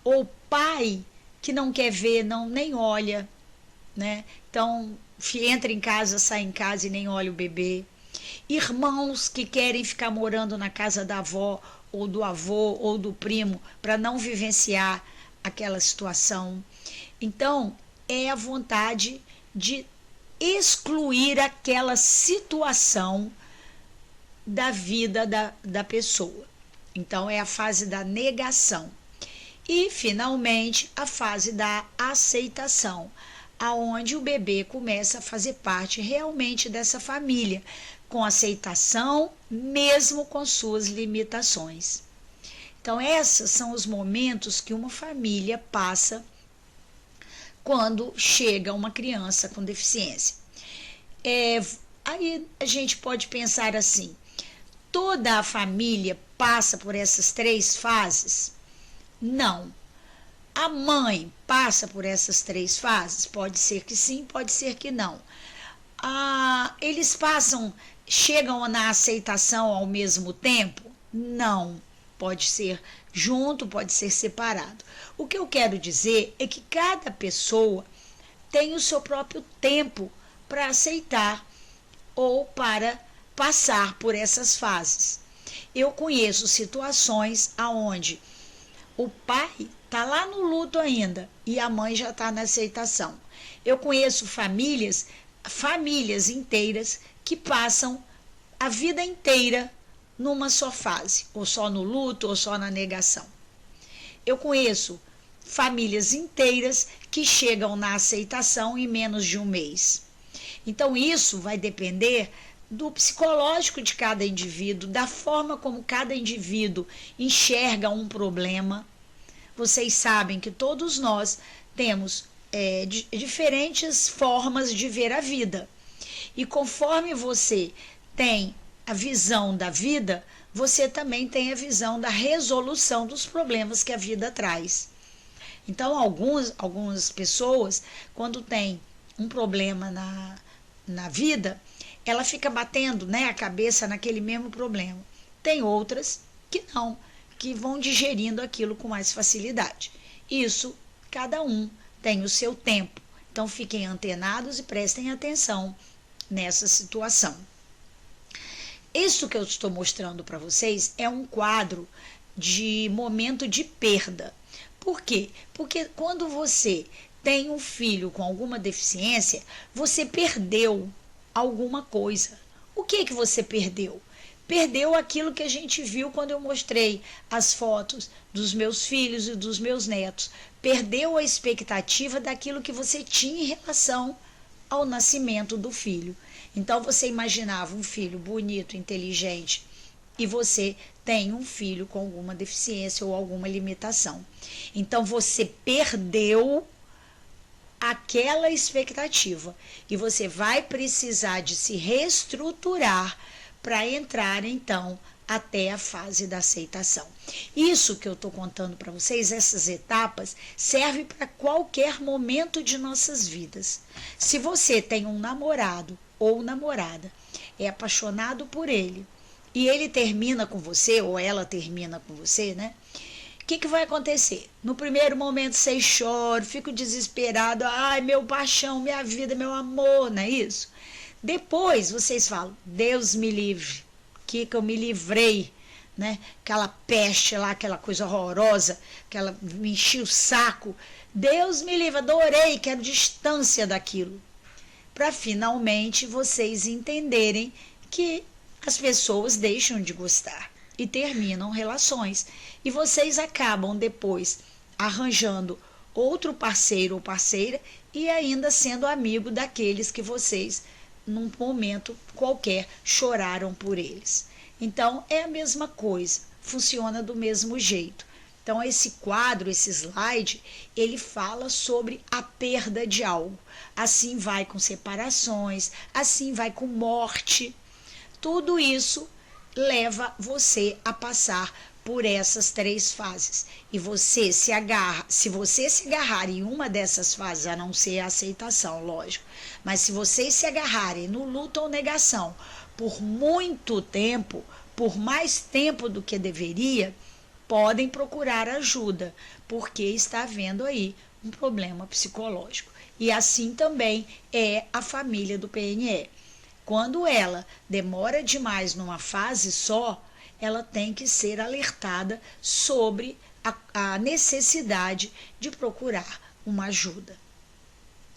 ou pai que não quer ver, nem olha, né? Então, entra em casa, sai em casa e nem olha o bebê. Irmãos que querem ficar morando na casa da avó, ou do avô, ou do primo, para não vivenciar aquela situação. Então, é a vontade de excluir aquela situação da vida da pessoa. Então, é a fase da negação. E, finalmente, a fase da aceitação, aonde o bebê começa a fazer parte realmente dessa família, com aceitação, mesmo com suas limitações. Então, esses são os momentos que uma família passa quando chega uma criança com deficiência. Aí a gente pode pensar assim: toda a família passa por essas 3 fases? Não. A mãe passa por essas 3 fases? Pode ser que sim, pode ser que não. Eles chegam na aceitação ao mesmo tempo? Não. Pode ser junto, pode ser separado. O que eu quero dizer é que cada pessoa tem o seu próprio tempo para aceitar ou para passar por essas fases. Eu conheço situações onde o pai está lá no luto ainda e a mãe já está na aceitação. Eu conheço famílias inteiras que passam a vida inteira numa só fase, ou só no luto, ou só na negação. Eu conheço famílias inteiras que chegam na aceitação em menos de um mês. Então, isso vai depender do psicológico de cada indivíduo, da forma como cada indivíduo enxerga um problema. Vocês sabem que todos nós temos diferentes formas de ver a vida. E conforme você tem a visão da vida, você também tem a visão da resolução dos problemas que a vida traz. Então, algumas pessoas, quando tem um problema na vida, ela fica batendo, né, a cabeça naquele mesmo problema. Tem outras que não, que vão digerindo aquilo com mais facilidade. Isso, cada um tem o seu tempo. Então, fiquem antenados e prestem atenção nessa situação. Isso que eu estou mostrando para vocês é um quadro de momento de perda. Por quê? Porque quando você tem um filho com alguma deficiência, você perdeu alguma coisa. O que você perdeu? Perdeu aquilo que a gente viu quando eu mostrei as fotos dos meus filhos e dos meus netos. Perdeu a expectativa daquilo que você tinha em relação ao nascimento do filho. Então, você imaginava um filho bonito, inteligente, e você tem um filho com alguma deficiência ou alguma limitação. Então, você perdeu aquela expectativa e você vai precisar de se reestruturar para entrar, então, até a fase da aceitação. Isso que eu estou contando para vocês, essas etapas, serve para qualquer momento de nossas vidas. Se você tem um namorado ou namorada, é apaixonado por ele, e ele termina com você, ou ela termina com você, né? O que vai acontecer? No primeiro momento vocês choram, ficam desesperados, ai, meu paixão, minha vida, meu amor, não é isso? Depois vocês falam, Deus me livre, que eu me livrei, né? Aquela peste lá, aquela coisa horrorosa, aquela me enchia o saco. Deus me livre, adorei, quero distância daquilo. Para finalmente vocês entenderem que as pessoas deixam de gostar e terminam relações. E vocês acabam depois arranjando outro parceiro ou parceira e ainda sendo amigo daqueles que vocês, num momento qualquer, choraram por eles. Então, é a mesma coisa, funciona do mesmo jeito. Então, esse quadro, esse slide, ele fala sobre a perda de algo. Assim vai com separações, assim vai com morte. Tudo isso leva você a passar por essas 3 fases. E você se você se agarrar em uma dessas fases, a não ser a aceitação, lógico, mas se vocês se agarrarem no luto ou negação por muito tempo, por mais tempo do que deveria, podem procurar ajuda, porque está havendo aí um problema psicológico. E assim também é a família do PNE. Quando ela demora demais numa fase só, ela tem que ser alertada sobre a necessidade de procurar uma ajuda.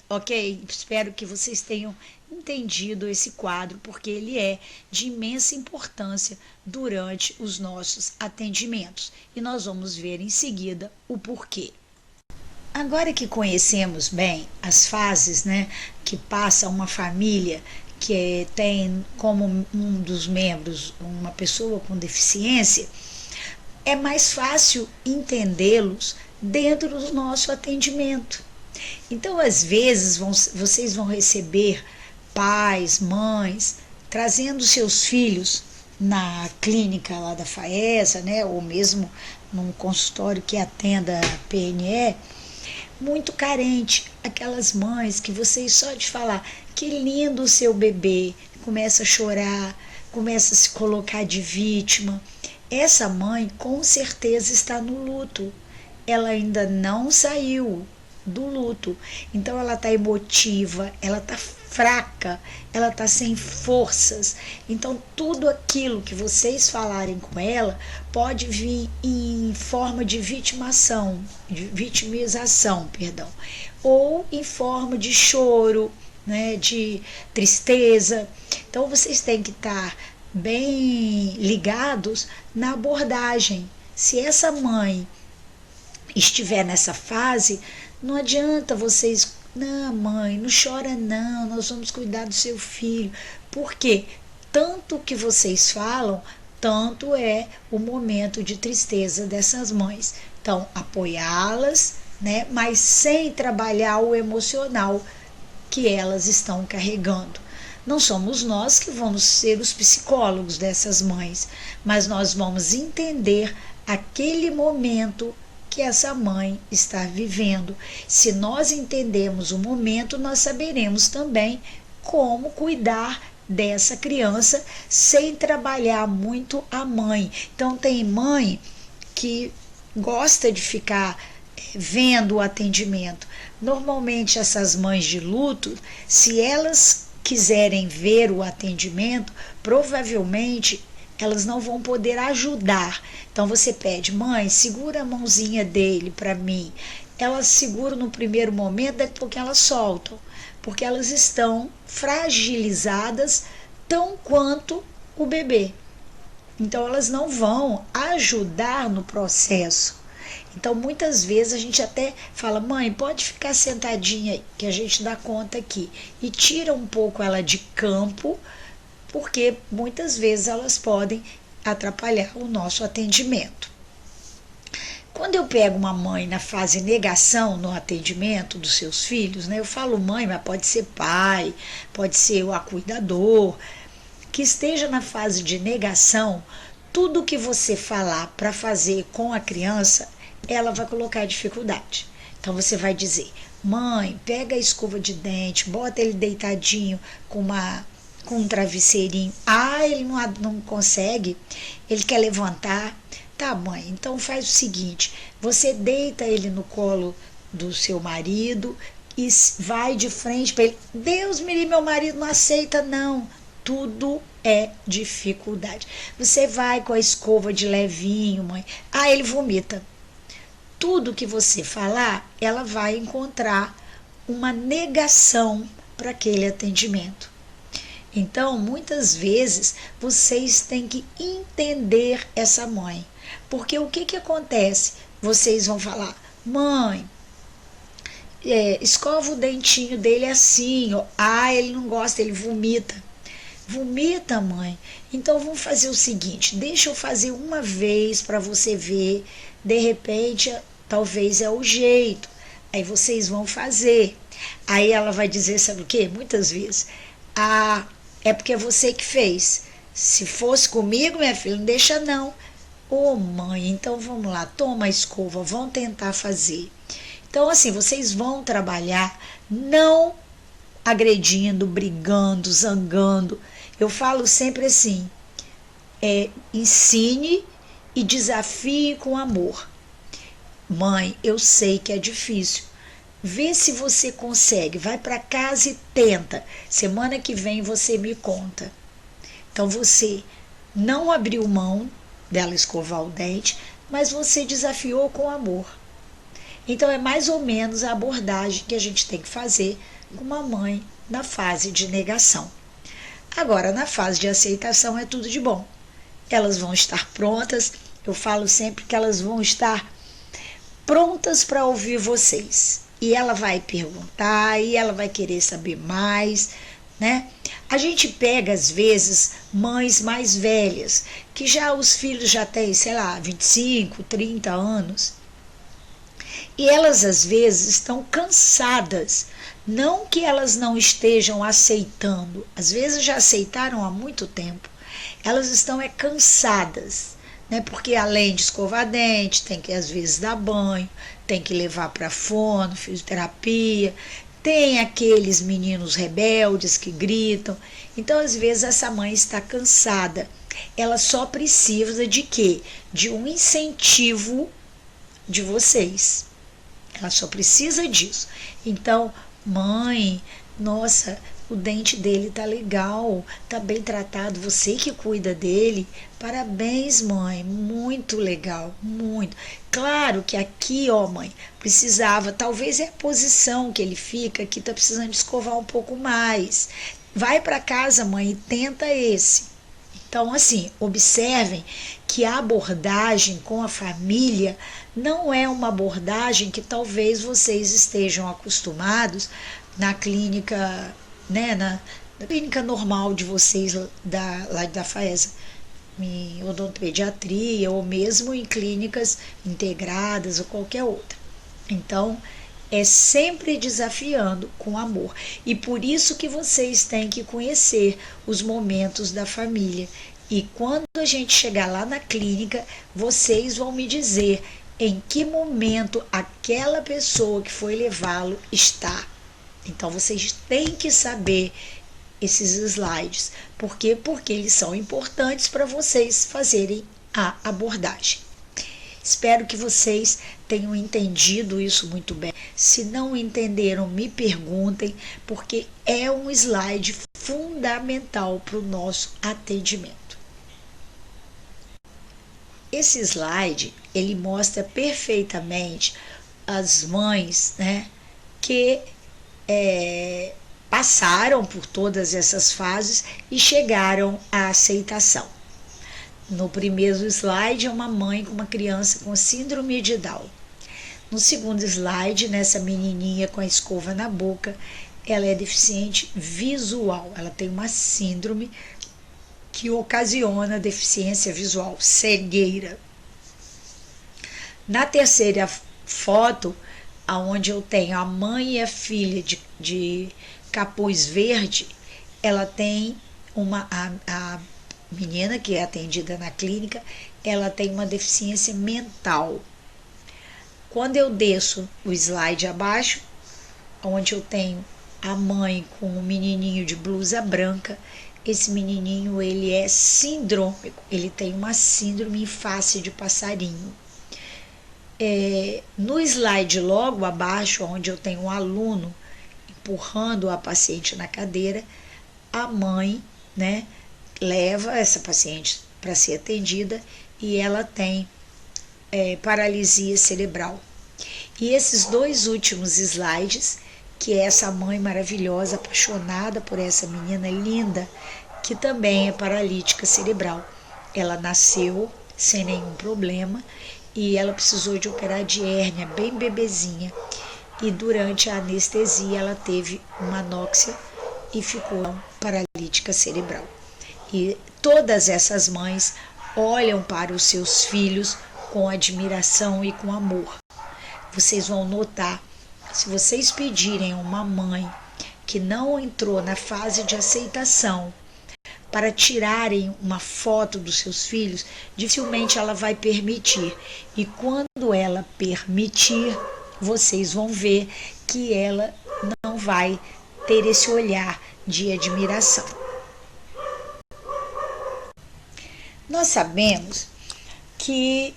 Ok? Espero que vocês tenham entendido esse quadro, porque ele é de imensa importância durante os nossos atendimentos. E nós vamos ver em seguida o porquê. Agora que conhecemos bem as fases, né, que passa uma família que tem como um dos membros uma pessoa com deficiência, é mais fácil entendê-los dentro do nosso atendimento. Então, às vezes, vocês vão receber pais, mães, trazendo seus filhos na clínica lá da FAESA, né, ou mesmo num consultório que atenda a PNE, muito carente, aquelas mães que vocês só de falar que lindo o seu bebê, começa a chorar, começa a se colocar de vítima. Essa mãe com certeza está no luto, ela ainda não saiu do luto, então ela está emotiva, ela está fraca, ela está sem forças. Então tudo aquilo que vocês falarem com ela pode vir em forma de vitimização, ou em forma de choro, né, de tristeza. Então vocês têm que estar bem ligados na abordagem. Se essa mãe estiver nessa fase, não adianta vocês, não mãe, não chora não, nós vamos cuidar do seu filho, porque tanto que vocês falam, tanto é o momento de tristeza dessas mães. Então, apoiá-las, né, mas sem trabalhar o emocional que elas estão carregando. Não somos nós que vamos ser os psicólogos dessas mães, mas nós vamos entender aquele momento que essa mãe está vivendo. Se nós entendemos o momento, nós saberemos também como cuidar dessa criança sem trabalhar muito a mãe. Então tem mãe que gosta de ficar vendo o atendimento. Normalmente essas mães de luto, se elas quiserem ver o atendimento, provavelmente elas não vão poder ajudar. Então você pede, mãe, segura a mãozinha dele para mim. Elas seguram no primeiro momento, daqui a pouco elas soltam, porque elas estão fragilizadas tão quanto o bebê. Então elas não vão ajudar no processo. Então muitas vezes a gente até fala, mãe, pode ficar sentadinha aí, que a gente dá conta aqui. E tira um pouco ela de campo, porque muitas vezes elas podem atrapalhar o nosso atendimento. Quando eu pego uma mãe na fase negação no atendimento dos seus filhos, né, eu falo mãe, mas pode ser pai, pode ser o cuidador, que esteja na fase de negação, tudo que você falar para fazer com a criança, ela vai colocar dificuldade. Então você vai dizer, mãe, pega a escova de dente, bota ele deitadinho com um travesseirinho. Ah, ele não consegue, ele quer levantar. Tá, mãe, então faz o seguinte, você deita ele no colo do seu marido e vai de frente para ele. Deus me livre, meu marido não aceita não. Tudo é dificuldade. Você vai com a escova de levinho, mãe. Ah, ele vomita. Tudo que você falar, ela vai encontrar uma negação para aquele atendimento. Então, muitas vezes, vocês têm que entender essa mãe. Porque o que acontece? Vocês vão falar, mãe, escova o dentinho dele assim, ó. Ah, ele não gosta, ele vomita. Vomita, mãe? Então vamos fazer o seguinte, deixa eu fazer uma vez para você ver, de repente, talvez é o jeito. Aí vocês vão fazer. Aí ela vai dizer, sabe o quê? Muitas vezes, ah, é porque é você que fez. Se fosse comigo, minha filha, não deixa não. Ô mãe, então vamos lá, toma a escova, vão tentar fazer. Então assim, vocês vão trabalhar não agredindo, brigando, zangando. Eu falo sempre assim, ensine e desafie com amor. Mãe, eu sei que é difícil. Vê se você consegue, vai para casa e tenta. Semana que vem você me conta. Então você não abriu mão dela escovar o dente, mas você desafiou com amor. Então é mais ou menos a abordagem que a gente tem que fazer com uma mãe na fase de negação. Agora, na fase de aceitação é tudo de bom. Elas vão estar prontas, eu falo sempre que elas vão estar prontas para ouvir vocês. E ela vai perguntar, e ela vai querer saber mais, né? A gente pega, às vezes, mães mais velhas, que já os filhos já têm, sei lá, 25, 30 anos. E elas, às vezes, estão cansadas Não que elas não estejam aceitando, às vezes já aceitaram há muito tempo, elas estão cansadas, né? Porque além de escovar dente, tem que às vezes dar banho, tem que levar para fono, fisioterapia, tem aqueles meninos rebeldes que gritam. Então, às vezes, essa mãe está cansada. Ela só precisa de quê? De um incentivo de vocês. Ela só precisa disso. Então, mãe, nossa, o dente dele tá legal, tá bem tratado, você que cuida dele, parabéns, mãe, muito legal, muito. Claro que aqui, ó, mãe, precisava, talvez é a posição que ele fica, que tá precisando escovar um pouco mais. Vai para casa, mãe, e tenta esse. Então, assim, observem que a abordagem com a família não é uma abordagem que talvez vocês estejam acostumados na clínica, né, na clínica normal de vocês lá da FAESA, em odontopediatria ou mesmo em clínicas integradas ou qualquer outra. Então, é sempre desafiando com amor. E por isso que vocês têm que conhecer os momentos da família. E quando a gente chegar lá na clínica, vocês vão me dizer em que momento aquela pessoa que foi levá-lo está. Então vocês têm que saber esses slides. Por quê? Porque eles são importantes para vocês fazerem a abordagem. Espero que vocês tenham entendido isso muito bem. Se não entenderam, me perguntem, porque é um slide fundamental para o nosso atendimento. Esse slide, ele mostra perfeitamente as mães, né, que passaram por todas essas fases e chegaram à aceitação. No primeiro slide é uma mãe com uma criança com síndrome de Down. No segundo slide, nessa menininha com a escova na boca, ela é deficiente visual. Ela tem uma síndrome que ocasiona deficiência visual, cegueira. Na terceira foto, onde eu tenho a mãe e a filha de capuz verde, ela tem a menina que é atendida na clínica, ela tem uma deficiência mental. Quando eu desço o slide abaixo, onde eu tenho a mãe com um menininho de blusa branca, esse menininho ele é sindrômico, ele tem uma síndrome em face de passarinho. No slide logo abaixo, onde eu tenho um aluno empurrando a paciente na cadeira, a mãe, né, leva essa paciente para ser atendida e ela tem paralisia cerebral. E esses dois últimos slides, que é essa mãe maravilhosa, apaixonada por essa menina linda, que também é paralítica cerebral. Ela nasceu sem nenhum problema e ela precisou de operar de hérnia, bem bebezinha. E durante a anestesia ela teve uma anóxia e ficou paralítica cerebral. E todas essas mães olham para os seus filhos com admiração e com amor. Vocês vão notar, se vocês pedirem a uma mãe que não entrou na fase de aceitação para tirarem uma foto dos seus filhos, dificilmente ela vai permitir. E quando ela permitir, vocês vão ver que ela não vai ter esse olhar de admiração. Nós sabemos que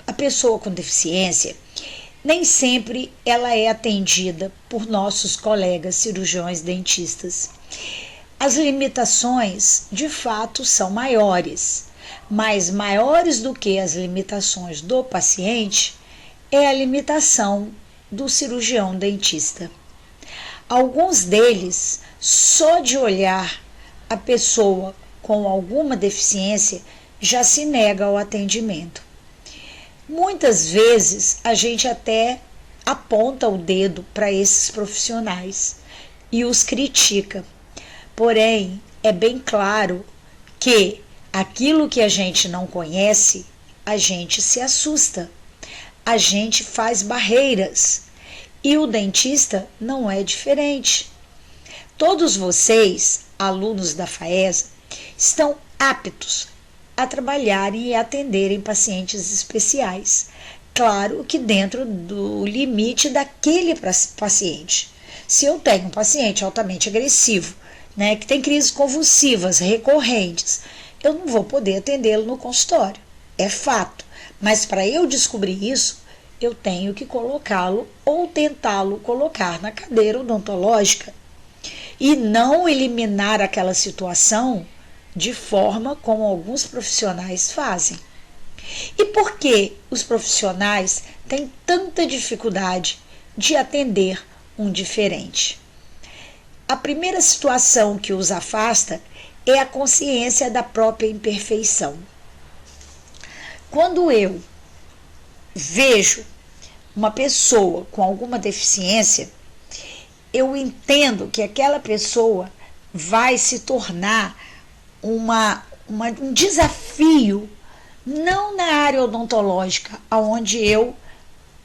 a pessoa com deficiência nem sempre ela é atendida por nossos colegas cirurgiões dentistas. As limitações, de fato, são maiores, mas maiores do que as limitações do paciente é a limitação do cirurgião dentista. Alguns deles, só de olhar a pessoa com alguma deficiência, já se nega ao atendimento. Muitas vezes a gente até aponta o dedo para esses profissionais e os critica. Porém, é bem claro que aquilo que a gente não conhece, a gente se assusta, a gente faz barreiras. E o dentista não é diferente. Todos vocês, alunos da FAESA, estão aptos a trabalharem e atenderem pacientes especiais. Claro que dentro do limite daquele paciente. Se eu tenho um paciente altamente agressivo, né, que tem crises convulsivas recorrentes, eu não vou poder atendê-lo no consultório. É fato. Mas para eu descobrir isso, eu tenho que colocá-lo ou tentá-lo colocar na cadeira odontológica e não eliminar aquela situação de forma como alguns profissionais fazem. E por que os profissionais têm tanta dificuldade de atender um diferente? A primeira situação que os afasta é a consciência da própria imperfeição. Quando eu vejo uma pessoa com alguma deficiência, eu entendo que aquela pessoa vai se tornar um desafio, não na área odontológica, onde eu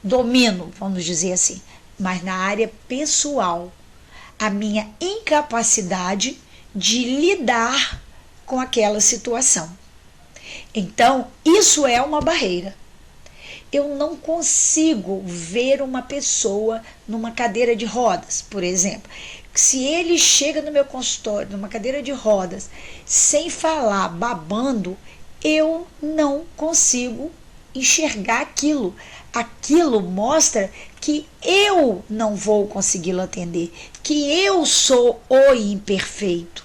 domino, vamos dizer assim, mas na área pessoal, a minha incapacidade de lidar com aquela situação. Então, isso é uma barreira. Eu não consigo ver uma pessoa numa cadeira de rodas, por exemplo. Se ele chega no meu consultório, numa cadeira de rodas, sem falar, babando, eu não consigo enxergar aquilo. Aquilo mostra que eu não vou consegui-lo atender, que eu sou o imperfeito.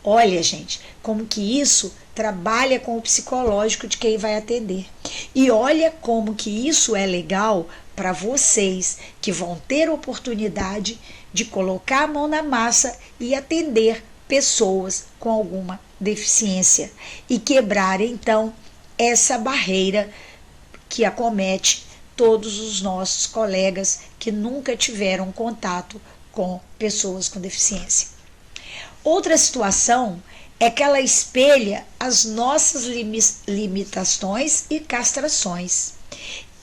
Olha, gente, como que isso trabalha com o psicológico de quem vai atender. E olha como que isso é legal para vocês que vão ter oportunidade de colocar a mão na massa e atender pessoas com alguma deficiência e quebrar então essa barreira que acomete todos os nossos colegas que nunca tiveram contato com pessoas com deficiência. Outra situação é que ela espelha as nossas limitações e castrações.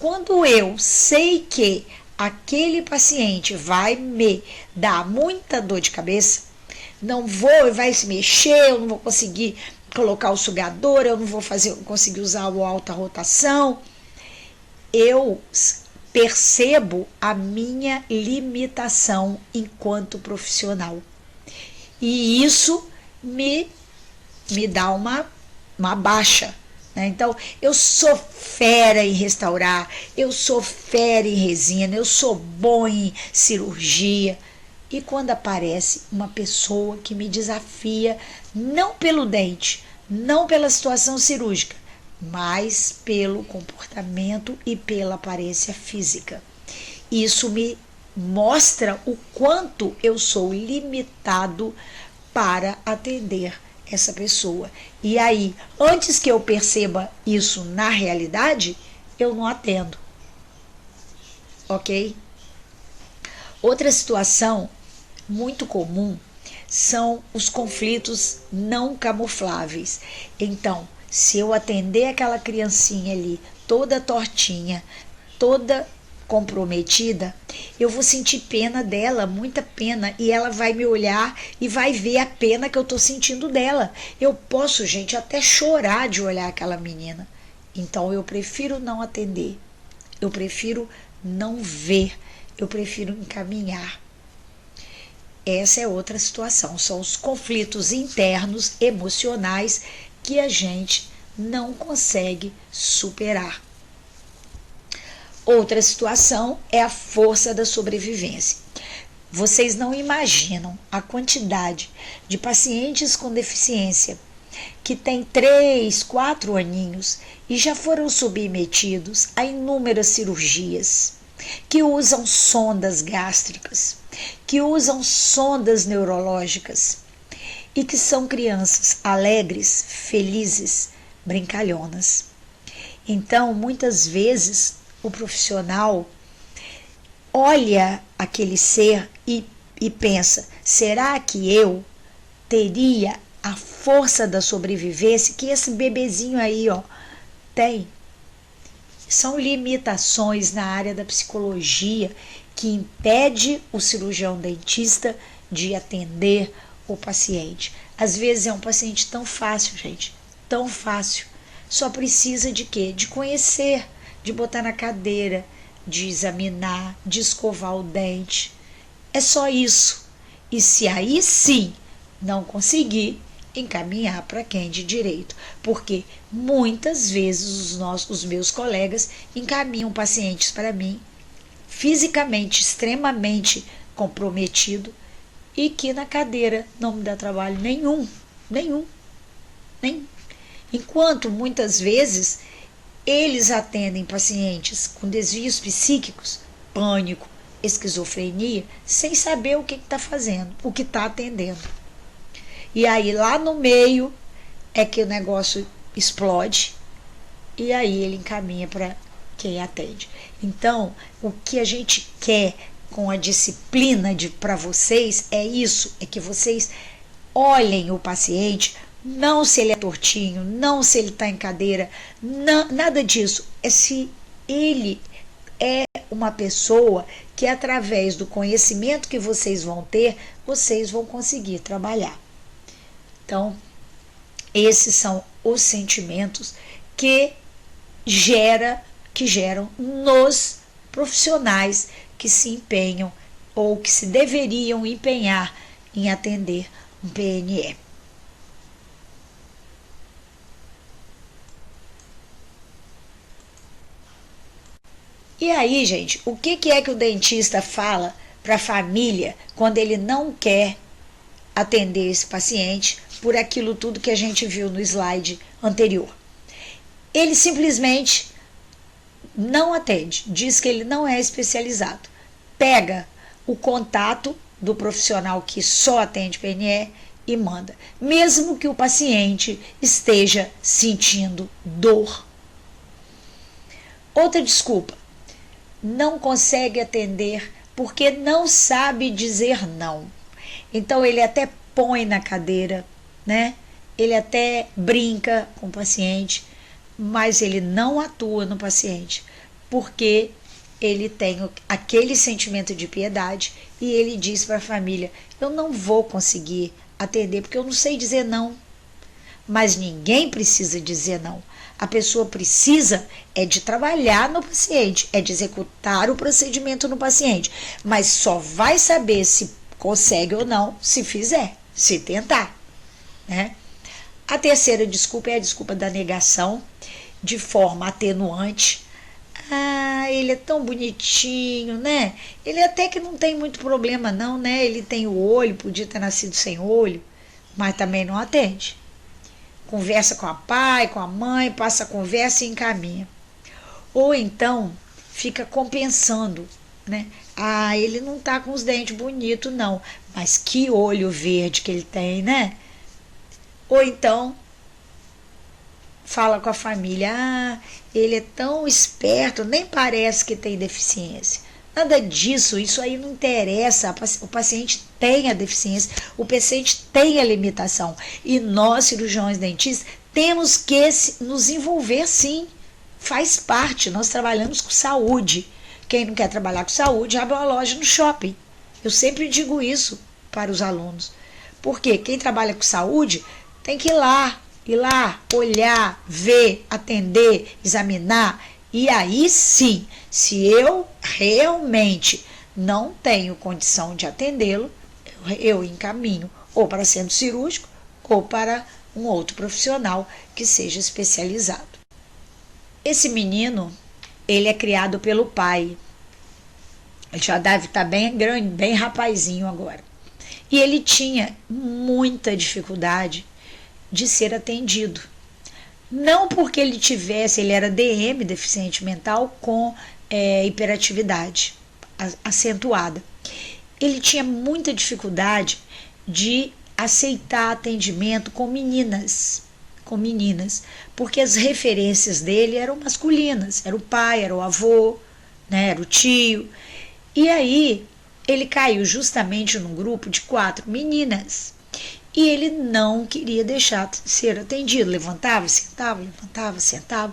Quando eu sei que aquele paciente vai me dar muita dor de cabeça, vai se mexer, eu não vou conseguir colocar o sugador, eu não vou conseguir usar o alta rotação, eu percebo a minha limitação enquanto profissional. E isso me dá uma baixa. Né? Então, eu sou fera em restaurar, eu sou fera em resina, eu sou bom em cirurgia. E quando aparece uma pessoa que me desafia, não pelo dente, não pela situação cirúrgica, mas pelo comportamento e pela aparência física. Isso me mostra o quanto eu sou limitado para atender essa pessoa. E aí, antes que eu perceba isso na realidade, eu não atendo. Ok? Outra situação muito comum são os conflitos não camufláveis. Então, se eu atender aquela criancinha ali toda tortinha, toda comprometida, eu vou sentir pena dela, muita pena, e ela vai me olhar e vai ver a pena que eu tô sentindo dela. Eu posso, gente, até chorar de olhar aquela menina. Então eu prefiro não atender, eu prefiro não ver, eu prefiro encaminhar. Essa é outra situação, são os conflitos internos emocionais que a gente não consegue superar. Outra situação é a força da sobrevivência. Vocês não imaginam a quantidade de pacientes com deficiência que têm 3, 4 aninhos e já foram submetidos a inúmeras cirurgias, que usam sondas gástricas, que usam sondas neurológicas e que são crianças alegres, felizes, brincalhonas. Então, muitas vezes, o profissional olha aquele ser e pensa, será que eu teria a força da sobrevivência que esse bebezinho aí, ó, tem? São limitações na área da psicologia que impede o cirurgião dentista de atender o paciente. Às vezes é um paciente tão fácil, gente, tão fácil. Só precisa de quê? De conhecer, de botar na cadeira, de examinar, de escovar o dente. É só isso. E se aí sim não conseguir, encaminhar para quem de direito, porque muitas vezes os meus colegas encaminham pacientes para mim fisicamente extremamente comprometido e que na cadeira não me dá trabalho nenhum, nenhum. Enquanto muitas vezes eles atendem pacientes com desvios psíquicos, pânico, esquizofrenia, sem saber o que está fazendo, o que está atendendo. E aí lá no meio é que o negócio explode e aí ele encaminha para quem atende. Então, o que a gente quer com a disciplina para vocês é isso, é que vocês olhem o paciente, não se ele é tortinho, não se ele está em cadeira, não, nada disso. É se ele é uma pessoa que através do conhecimento que vocês vão ter, vocês vão conseguir trabalhar. Então, esses são os sentimentos que geram nos profissionais que se empenham ou que se deveriam empenhar em atender um PNE. E aí, gente, o que é que o dentista fala para a família quando ele não quer atender esse paciente por aquilo tudo que a gente viu no slide anterior? Ele simplesmente não atende, diz que ele não é especializado. Pega o contato do profissional que só atende PNE e manda, mesmo que o paciente esteja sentindo dor. Outra desculpa, não consegue atender porque não sabe dizer não. Então ele até põe na cadeira, né? Ele até brinca com o paciente, mas ele não atua no paciente, porque ele tem aquele sentimento de piedade e ele diz para a família: eu não vou conseguir atender porque eu não sei dizer não. Mas ninguém precisa dizer não. A pessoa precisa é de trabalhar no paciente, é de executar o procedimento no paciente, mas só vai saber se consegue ou não se fizer, se tentar, né? A terceira desculpa é a desculpa da negação, de forma atenuante. Ah, ele é tão bonitinho, né? Ele até que não tem muito problema não, né? Ele tem o olho, podia ter nascido sem olho, mas também não atende. Conversa com a pai, com a mãe, passa a conversa e encaminha. Ou então fica compensando, né? Ah, ele não tá com os dentes bonitos não, mas que olho verde que ele tem, né? Ou então fala com a família: ah, ele é tão esperto, nem parece que tem deficiência. Nada disso, isso aí não interessa. O paciente tem a deficiência, o paciente tem a limitação. E nós, cirurgiões dentistas, temos que nos envolver sim. Faz parte, nós trabalhamos com saúde. Quem não quer trabalhar com saúde, abre uma loja no shopping. Eu sempre digo isso para os alunos. Porque quem trabalha com saúde tem que ir lá, olhar, ver, atender, examinar. E aí sim, se eu realmente não tenho condição de atendê-lo, eu encaminho ou para centro cirúrgico ou para um outro profissional que seja especializado. Esse menino, ele é criado pelo pai. Ele já deve estar bem grande, bem rapazinho agora. E ele tinha muita dificuldade de ser atendido. Não porque ele era DM, deficiente mental, com hiperatividade acentuada. Ele tinha muita dificuldade de aceitar atendimento com meninas, porque as referências dele eram masculinas, era o pai, era o avô, né, era o tio. E aí ele caiu justamente num grupo de 4 meninas. e ele não queria deixar de ser atendido, levantava, sentava,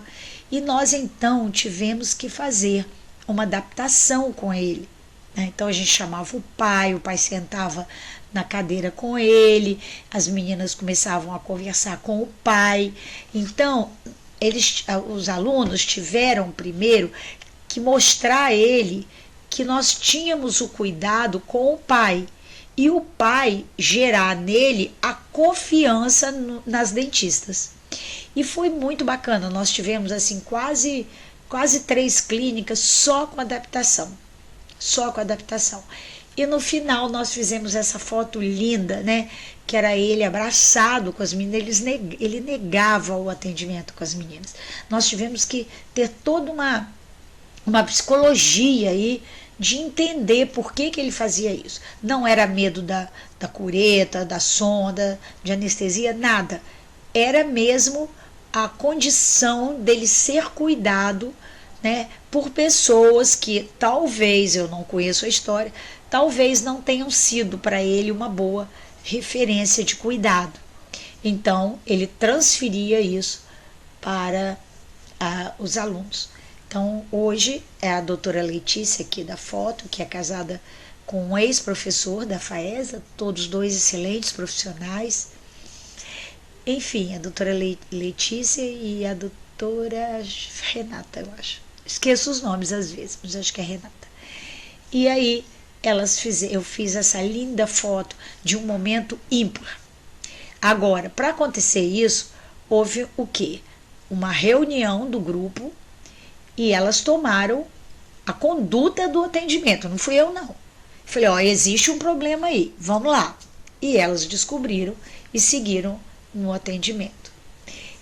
e nós então tivemos que fazer uma adaptação com ele, né? Então a gente chamava o pai sentava na cadeira com ele, as meninas começavam a conversar com o pai. Então os alunos tiveram primeiro que mostrar a ele que nós tínhamos o cuidado com o pai, e o pai gerar nele a confiança nas dentistas. E foi muito bacana, nós tivemos assim quase 3 clínicas só com adaptação. E no final nós fizemos essa foto linda, né? Que era ele abraçado com as meninas, ele negava o atendimento com as meninas. Nós tivemos que ter toda uma psicologia aí de entender por que ele fazia isso. Não era medo da cureta, da sonda, de anestesia, nada. Era mesmo a condição dele ser cuidado, né, por pessoas que talvez, eu não conheço a história, talvez não tenham sido para ele uma boa referência de cuidado. Então, ele transferia isso para os alunos. Então, hoje é a doutora Letícia aqui da foto, que é casada com um ex-professor da FAESA, todos dois excelentes profissionais. Enfim, a doutora Letícia e a doutora Renata, eu acho. Esqueço os nomes às vezes, mas acho que é Renata. E aí, eu fiz essa linda foto de um momento ímpar. Agora, para acontecer isso, houve o quê? Uma reunião do grupo, e elas tomaram a conduta do atendimento, não fui eu não. Falei, existe um problema aí, vamos lá. E elas descobriram e seguiram no atendimento.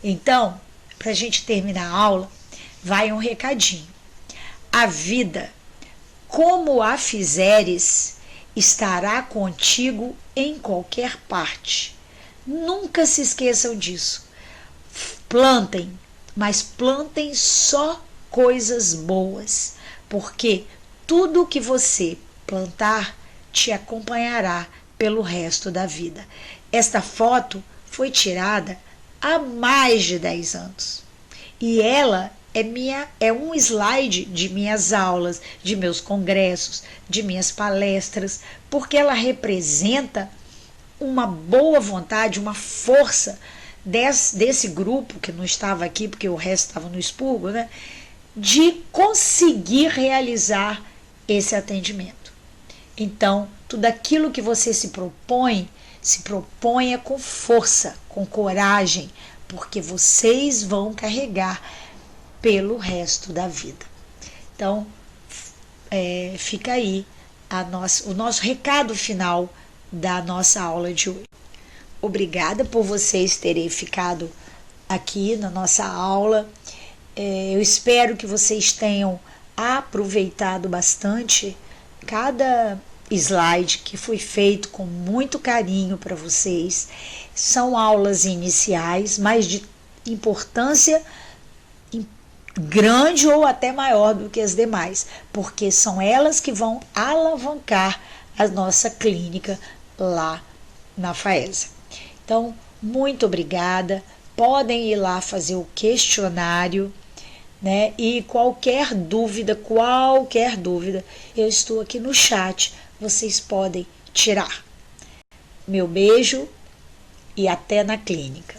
Então, para a gente terminar a aula, vai um recadinho. A vida, como a fizeres, estará contigo em qualquer parte. Nunca se esqueçam disso. Plantem, mas plantem só coisas boas, porque tudo que você plantar te acompanhará pelo resto da vida. Esta foto foi tirada há mais de 10 anos e ela é um slide de minhas aulas, de meus congressos, de minhas palestras, porque ela representa uma boa vontade, uma força desse grupo, que não estava aqui porque o resto estava no expurgo, né? De conseguir realizar esse atendimento. Então, tudo aquilo que você se proponha com força, com coragem, porque vocês vão carregar pelo resto da vida. Então, fica aí o nosso recado final da nossa aula de hoje. Obrigada por vocês terem ficado aqui na nossa aula. Eu espero que vocês tenham aproveitado bastante cada slide que foi feito com muito carinho para vocês. São aulas iniciais, mas de importância grande ou até maior do que as demais, porque são elas que vão alavancar a nossa clínica lá na FAESA. Então, muito obrigada. Podem ir lá fazer o questionário, né? E qualquer dúvida, eu estou aqui no chat, vocês podem tirar. Meu beijo e até na clínica.